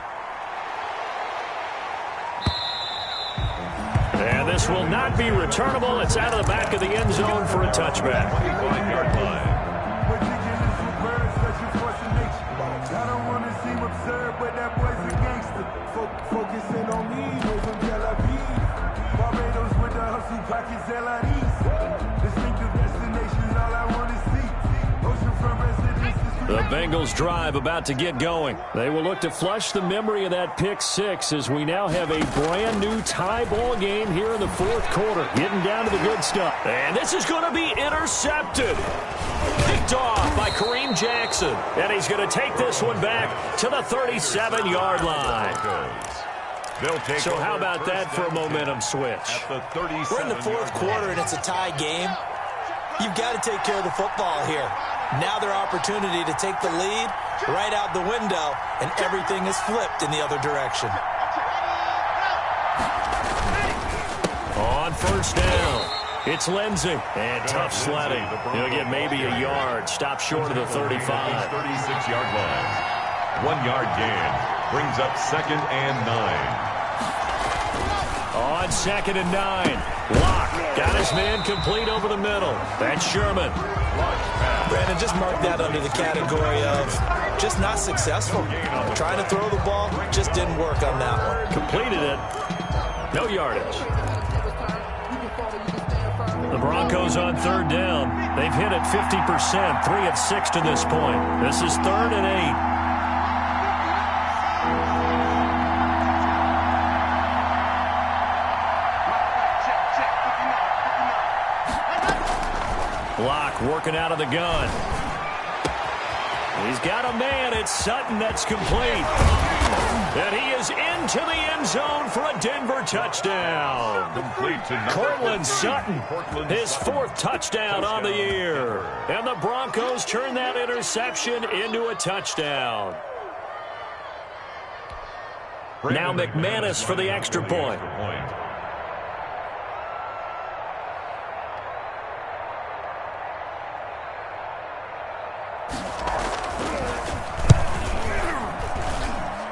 S3: And this will not be returnable. It's out of the back of the end zone for a touchback.
S6: 25-yard line.
S4: Focusing on me, those on Tel Aviv. Barbados with the hustle pockets, LIDs. Distinctive destinations, all I want to see. Oceanfront residences.
S3: The Bengals drive about to get going. They will look to flush the memory of that pick six as we now have a brand new tie ball game here in the fourth quarter. Getting down to the good stuff. And this is going to be intercepted. Picked off by Kareem Jackson. And he's going to take this one back to the 37-yard line. So how about that for a momentum switch?
S7: We're in the fourth quarter, and it's a tie game. You've got to take care of the football here. Now their opportunity to take the lead right out the window, and everything is flipped in the other direction.
S3: On first down, it's Lindsey. And tough sledding. He'll get maybe a yard. Stop short of the 35.
S6: 36-yard line. 1 yard gain. Brings up 2nd and 9.
S3: On 2nd and 9. Locke got his man complete over the middle. That's Sherman.
S7: Brandon, just mark that under the category of just not successful. Trying to throw the ball, just didn't work on that one.
S3: Completed it. No yardage. The Broncos on 3rd down. They've hit it 50%, 3 of 6 to this point. This is 3rd and 8. Locke working out of the gun. He's got a man. It's Sutton that's complete. And he is into the end zone for a Denver touchdown. Cortland Sutton, his 4th touchdown on the year. And the Broncos turn that interception into a touchdown. Now McManus for the extra point.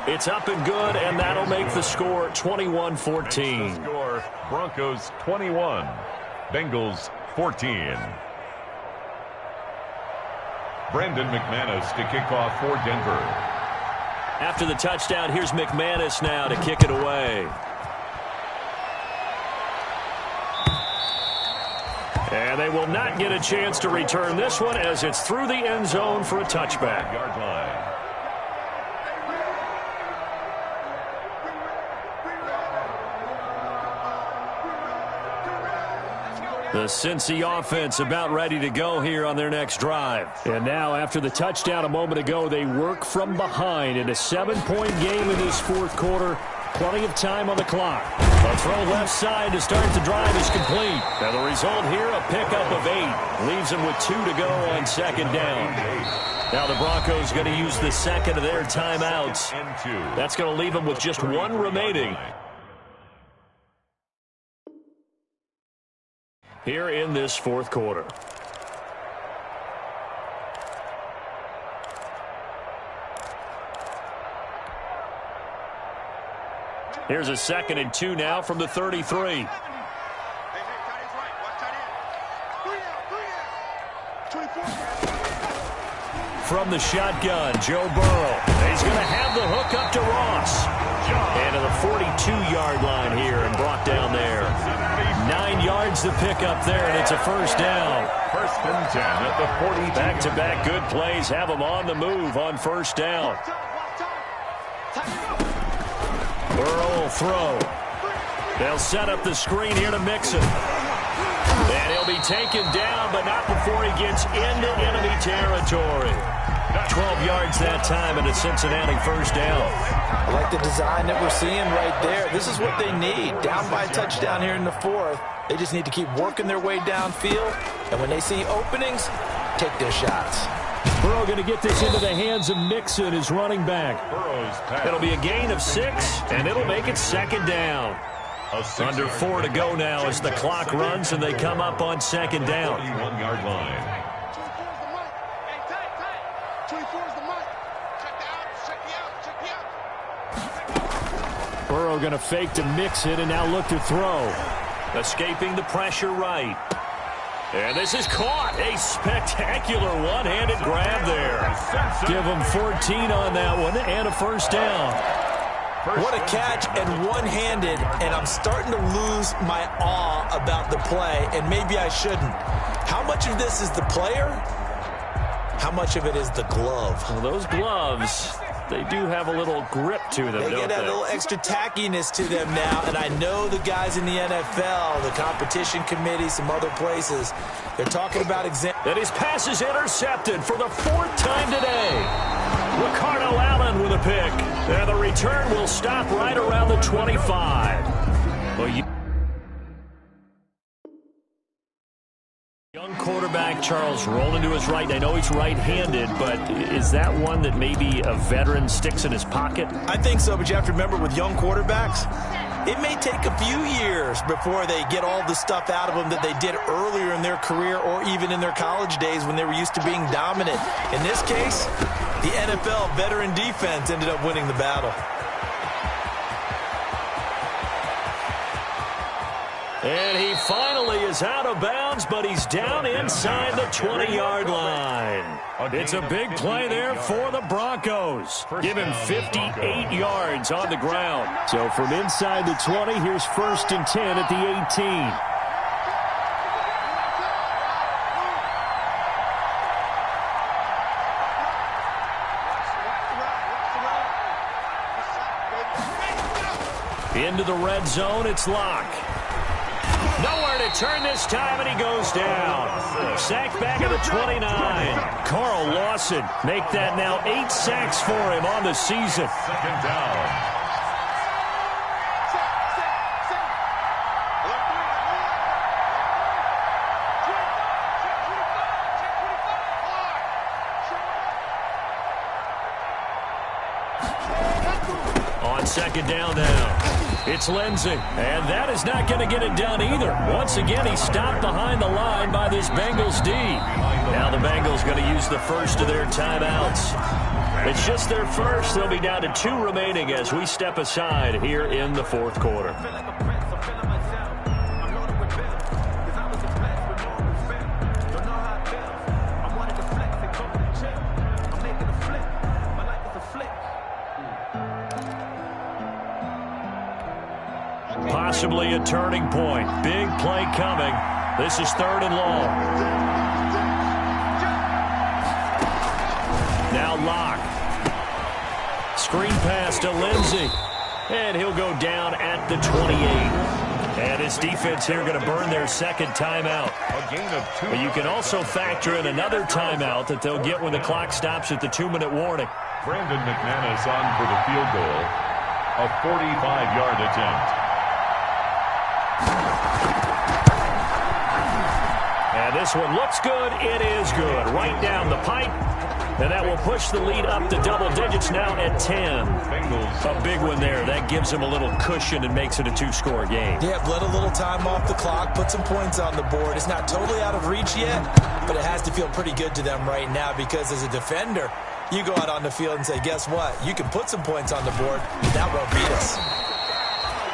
S3: It's up and good, and that'll make the score 21-14.
S6: Score, Broncos 21, Bengals 14. Brandon McManus to kick off for Denver.
S3: After the touchdown, here's McManus now to kick it away. And they will not get a chance to return this one as it's through the end zone for a touchback.
S6: Yard line.
S3: The Cincy offense about ready to go here on their next drive. And now, after the touchdown a moment ago, they work from behind in a 7-point game in this fourth quarter. Plenty of time on the clock. A throw left side to start the drive is complete. And the result here, a pickup of 8. Leaves them with 2 to go on second down. Now the Broncos going to use the second of their timeouts. That's going to leave them with just 1 remaining. Here in this fourth quarter. Here's a 2nd and 2 now from the 33. From the shotgun, Joe Burrow. He's going to have the hook up to Ross. And to the 42-yard line here and brought down there. 9 yards to pick up there, and it's a first down.
S6: First and 10 at the 40.
S3: Back-to-back good plays have them on the move on first down. Burrow will throw. They'll set up the screen here to Mixon. And he'll be taken down, but not before he gets into enemy territory. 12 yards that time, and a Cincinnati first down.
S7: I like the design that we're seeing right there. This is what they need. Down by a touchdown here in the 4th. They just need to keep working their way downfield. And when they see openings, take their shots.
S3: Burrow going to get this into the hands of Mixon, his running back. It'll be a gain of 6, and it'll make it second down. Under 4 to go now as the clock runs, and they come up on second down.
S6: 41-yard line.
S3: Burrow going to fake to Mixon and now look to throw. Escaping the pressure right. And this is caught. A spectacular one-handed grab there. Give him 14 on that one and a first down.
S7: What a catch and one-handed, and I'm starting to lose my awe about the play, and maybe I shouldn't. How much of this is the player? How much of it is the glove?
S3: Well, those gloves, they do have a little grip to them,
S7: They
S3: don't
S7: get a
S3: they?
S7: little extra tackiness to them now, and I know the guys in the NFL, the competition committee, some other places, they're talking about
S3: And his pass is intercepted for the 4th time today. Ricardo Allen with a pick. And the return will stop right around the 25. Well, young quarterback Charles rolling to his right. I know he's right-handed, but is that one that maybe a veteran sticks in his pocket?
S7: I think so, but you have to remember with young quarterbacks, it may take a few years before they get all the stuff out of them that they did earlier in their career or even in their college days when they were used to being dominant. In this case, the NFL veteran defense ended up winning the battle.
S3: And he finally is out of bounds, but he's down inside the 20-yard line. It's a big play there for the Broncos. Give him 58 yards on the ground. So from inside the 20, here's 1st and 10 at the 18. Into the red zone, it's Locke. Nowhere to turn this time, and he goes down. Sacked back at the 29. Carl Lawson make that now 8 sacks for him on the season.
S6: Second down.
S3: On second down now. It's Lindsey, and that is not going to get it done either. Once again, he's stopped behind the line by this Bengals D. Now the Bengals going to use the first of their timeouts. It's just their first. They'll be down to 2 remaining as we step aside here in the 4th quarter. Possibly a turning point. Big play coming. This is 3rd and long. Now Locke. Screen pass to Lindsey. And he'll go down at the 28. And his defense here going to burn their second timeout.
S6: A gain of 2.
S3: But you can also factor in another timeout that they'll get when the clock stops at the 2-minute warning.
S6: Brandon McManus on for the field goal. A 45-yard attempt.
S3: And this one looks good. It is good. Right down the pipe. And that will push the lead up to double digits now at 10. A big one there. That gives them a little cushion and makes it a 2-score game.
S7: Yeah, let a little time off the clock, put some points on the board. It's not totally out of reach yet, but it has to feel pretty good to them right now because as a defender, you go out on the field and say, guess what? You can put some points on the board, but that won't beat us.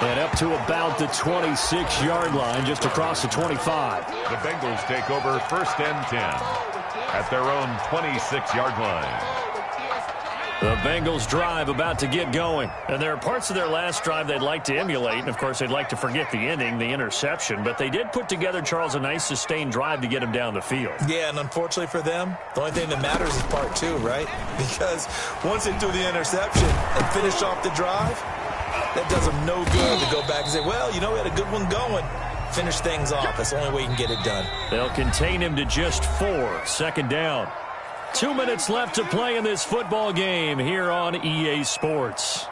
S3: And up to about the 26-yard line, just across the 25.
S6: The Bengals take over 1st and 10 at their own 26-yard line.
S3: The Bengals drive about to get going. And there are parts of their last drive they'd like to emulate. And, of course, they'd like to forget the ending, the interception. But they did put together, Charles, a nice sustained drive to get him down the field.
S7: Yeah, and unfortunately for them, the only thing that matters is part 2, right? Because once they do the interception and finish off the drive, that does them no good to go back and say, well, you know, we had a good one going. Finish things off. That's the only way you can get it done.
S3: They'll contain him to just 4. 2nd down. 2 minutes left to play in this football game here on EA Sports.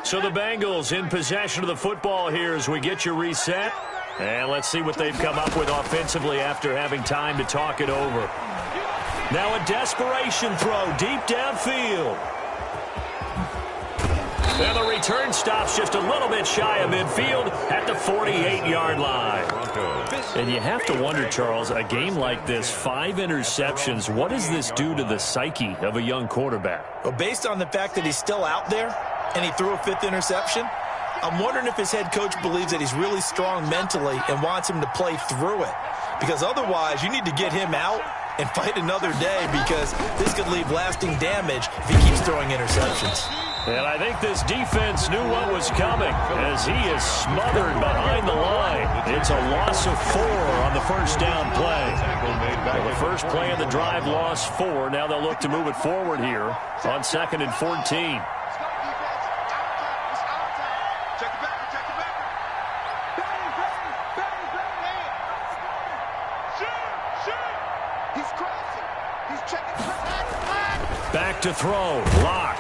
S3: So the Bengals in possession of the football here as we get you reset. And let's see what they've come up with offensively after having time to talk it over. Now a desperation throw deep downfield. And the return stops just a little bit shy of midfield at the 48-yard line. And you have to wonder, Charles, a game like this, 5 interceptions, what does this do to the psyche of a young quarterback?
S7: Well, based on the fact that he's still out there and he threw a 5th interception, I'm wondering if his head coach believes that he's really strong mentally and wants him to play through it. Because otherwise, you need to get him out and fight another day because this could leave lasting damage if he keeps throwing interceptions.
S3: And I think this defense knew what was coming as he is smothered behind the line. It's a loss of 4 on the first down play. Well, the first play of the drive lost 4. Now they'll look to move it forward here on 2nd and 14. Back to throw. Lock.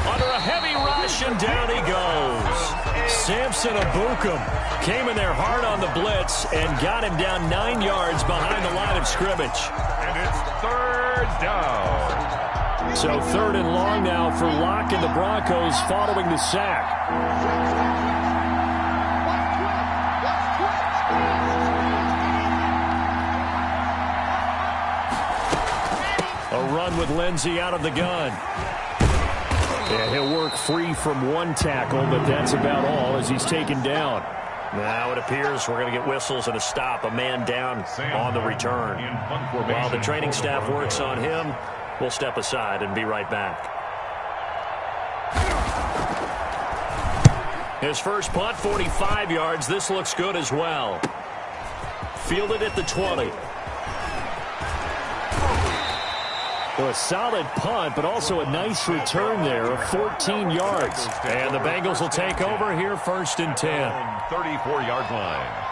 S3: Under a heavy rush, and down he goes. Samson Abukum came in there hard on the blitz and got him down 9 yards behind the line of scrimmage.
S6: And it's 3rd down.
S3: So 3rd and long now for Locke and the Broncos following the sack. A run with Lindsey out of the gun. Yeah, he'll work free from 1 tackle, but that's about all as he's taken down. Now it appears we're going to get whistles and a stop, a man down on the return. While the training staff works on him, we'll step aside and be right back. His first punt, 45 yards. This looks good as well. Fielded at the 20. Well, a solid punt, but also a nice return there of 14 yards. And the Bengals will take over here 1st and 10.
S6: 34-yard line.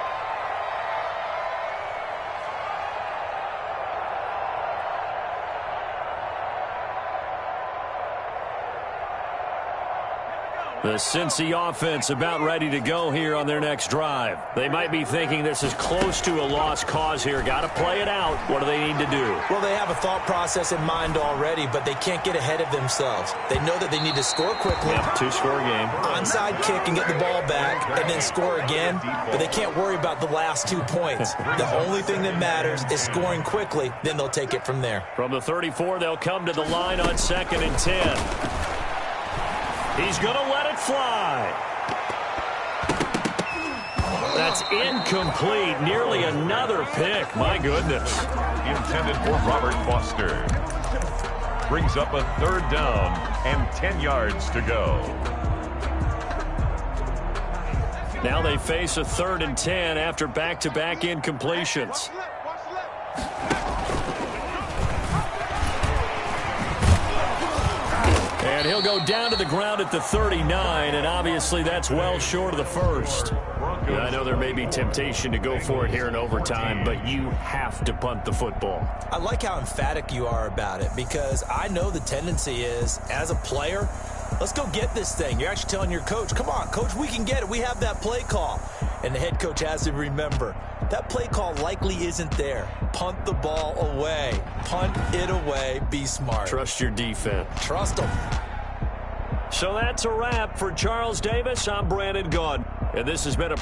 S3: The Cincy offense about ready to go here on their next drive. They might be thinking this is close to a lost cause here. Got to play it out. What do they need to do?
S7: Well, they have a thought process in mind already, but they can't get ahead of themselves. They know that they need to score quickly.
S3: Yep, 2-score game.
S7: Onside kick and get the ball back and then score again, but they can't worry about the last 2 points. The only thing that matters is scoring quickly, then they'll take it from there.
S3: From the 34, they'll come to the line on 2nd and 10. He's going to let it fly. That's incomplete. Nearly another pick. My goodness.
S6: Intended for Robert Foster. Brings up a 3rd down and 10 yards to go.
S3: Now they face a 3rd and 10 after back-to-back incompletions. And he'll go down to the ground at the 39, and obviously that's well short of the first. I know there may be temptation to go for it here in overtime, but you have to punt the football.
S7: I like how emphatic you are about it, because I know the tendency is, as a player, let's go get this thing. You're actually telling your coach, come on, coach, we can get it. We have that play call. And the head coach has to remember, that play call likely isn't there. Punt the ball away. Punt it away. Be smart.
S3: Trust your defense.
S7: Trust them.
S3: So that's a wrap for Charles Davis. I'm Brandon Gaudin, and this has been a...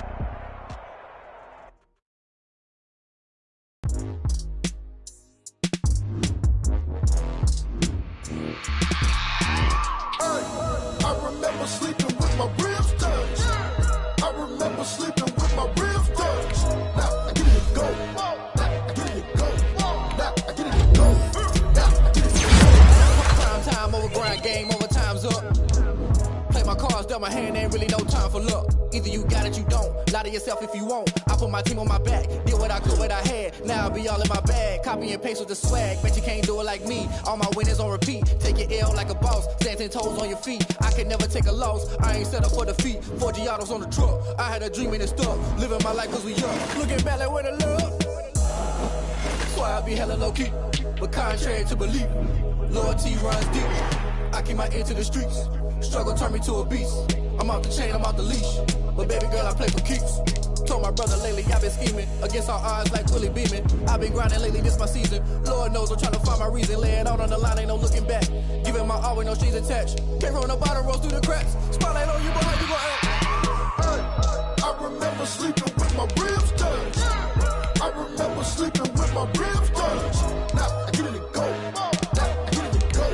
S5: I remember sleeping with my ribs touched. I remember sleeping with my ribs touched. Now I get it to go. Now I get it to go. Now I get it to go. Now I get it to go.
S9: Time over grind game, over time's up. Play my cards, dealt my hand, ain't really no time for luck. Either you got it, you don't. Lie to yourself if you won't. I put my team on my back, did what I could, what I had. Now I'll be all in my bag. Copy and paste with the swag. Bet you can't do it like me. All my winners on repeat. Take your L like a boss. Stand 10 toes on your feet. I can never take a loss. I ain't set up for defeat. 4 Giottos on the truck. I had a dream and it stuck. Living my life cause we young. Looking back like where the love. So I be hella low key. But contrary to belief, loyalty runs deep. I keep my ear to the streets. Struggle turned me to a beast. I'm out the chain, I'm out the leash. But baby girl, I play for keeps. Told my brother lately, I've been scheming against all odds like Willie Beeman. I've been grinding lately, this my season. Lord knows I'm trying to find my reason. Lay it out on the line, ain't no looking back. Giving my all with no strings attached. Can't roll no bottom, roll through the cracks. Spotlight on you, but how you gon' act?
S5: I remember sleeping with my ribs touched. I remember sleeping with my ribs touched. Now I get it to go. Now I get it to go.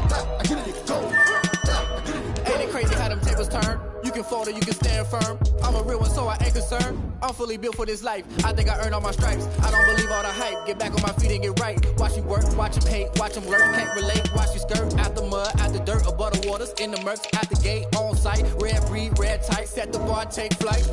S5: Now I get it to go. Now I get it to go.
S9: Ain't it crazy how them tables turn? You can fold or you can stand firm. I'm a real one, so I ain't concerned. I'm fully built for this life. I think I earned all my stripes. I don't believe all the hype. Get back on my feet and get right. Watch you work, watch him hate, watch him lurk. Can't relate, watch you skirt. Out the mud, out the dirt, above the waters, in the murks, out the gate, on site. Red breed, red tight, set the bar, take flight.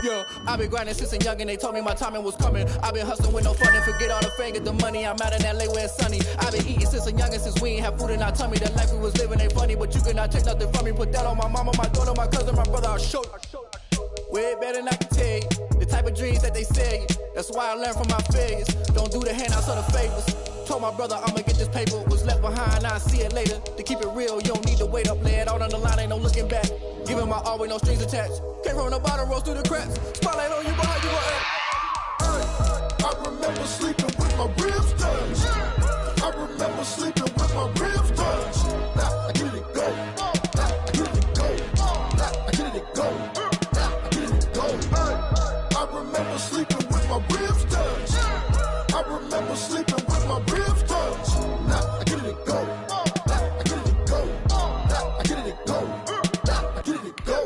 S9: Yeah, I've been grinding since a young and they told me my timing was coming. I've been hustling with no fun and forget all the fame, get the money. I'm out in LA where it's sunny. I've been eating since a young and since we ain't have food in our tummy. The life we was living ain't funny, but you cannot take nothing from me. Put that on my mama, my daughter, my cousin, my brother, I'll show you. Way better than I can tell you. The type of dreams that they sell you. That's why I learned from my failures. Don't do the handouts or the favors. Told my brother I'ma get this paper. Was left behind, I'll see it later. To keep it real, you don't need to wait up. Lay it out on the line, ain't no looking back. Giving my all with no strings attached. Can't roll no bottom, roll through the cracks. Spotlight on you, but how you gon' act?
S5: I remember sleeping with my ribs touched. I remember sleeping with my ribs touched. Now I get it to go. Now I get it to go. Now I get it to go. Now I get it to go. I remember sleeping with my ribs touched. I remember sleeping with my ribs touched. Now I get it to go. Now I get it to go. Now I get it to go. Now I get it to go.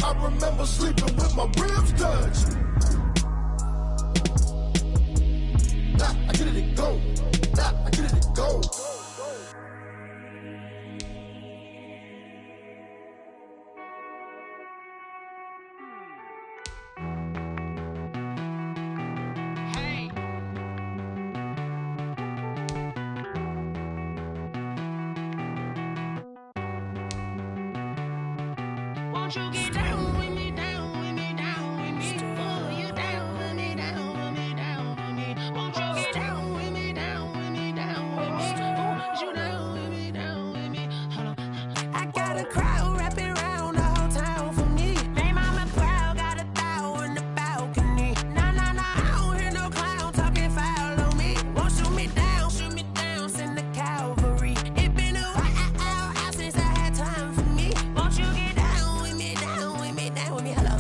S5: I remember sleeping with my ribs touched. Now I get it to go. Now I get it to go.
S10: Won't you get down with me, down with me, down with me? Oh, you down with me, down with me, down with me. Won't you get down with me, down with me, down with me? Oh, you down with me, down with me? Hold on. I got a crowd wrapping around the whole town for me. They mama crowd got a thou on the balcony. Nah, nah, nah, I don't hear no clown talking foul on me. Won't shoot me down, send the cavalry. It been a while since I had time for me. Won't you get down with me, down with me, down with me? Hello.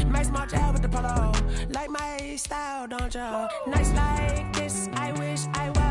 S10: Nice smart job with the polo. Like my style, don't you? Nice like this, I wish I was.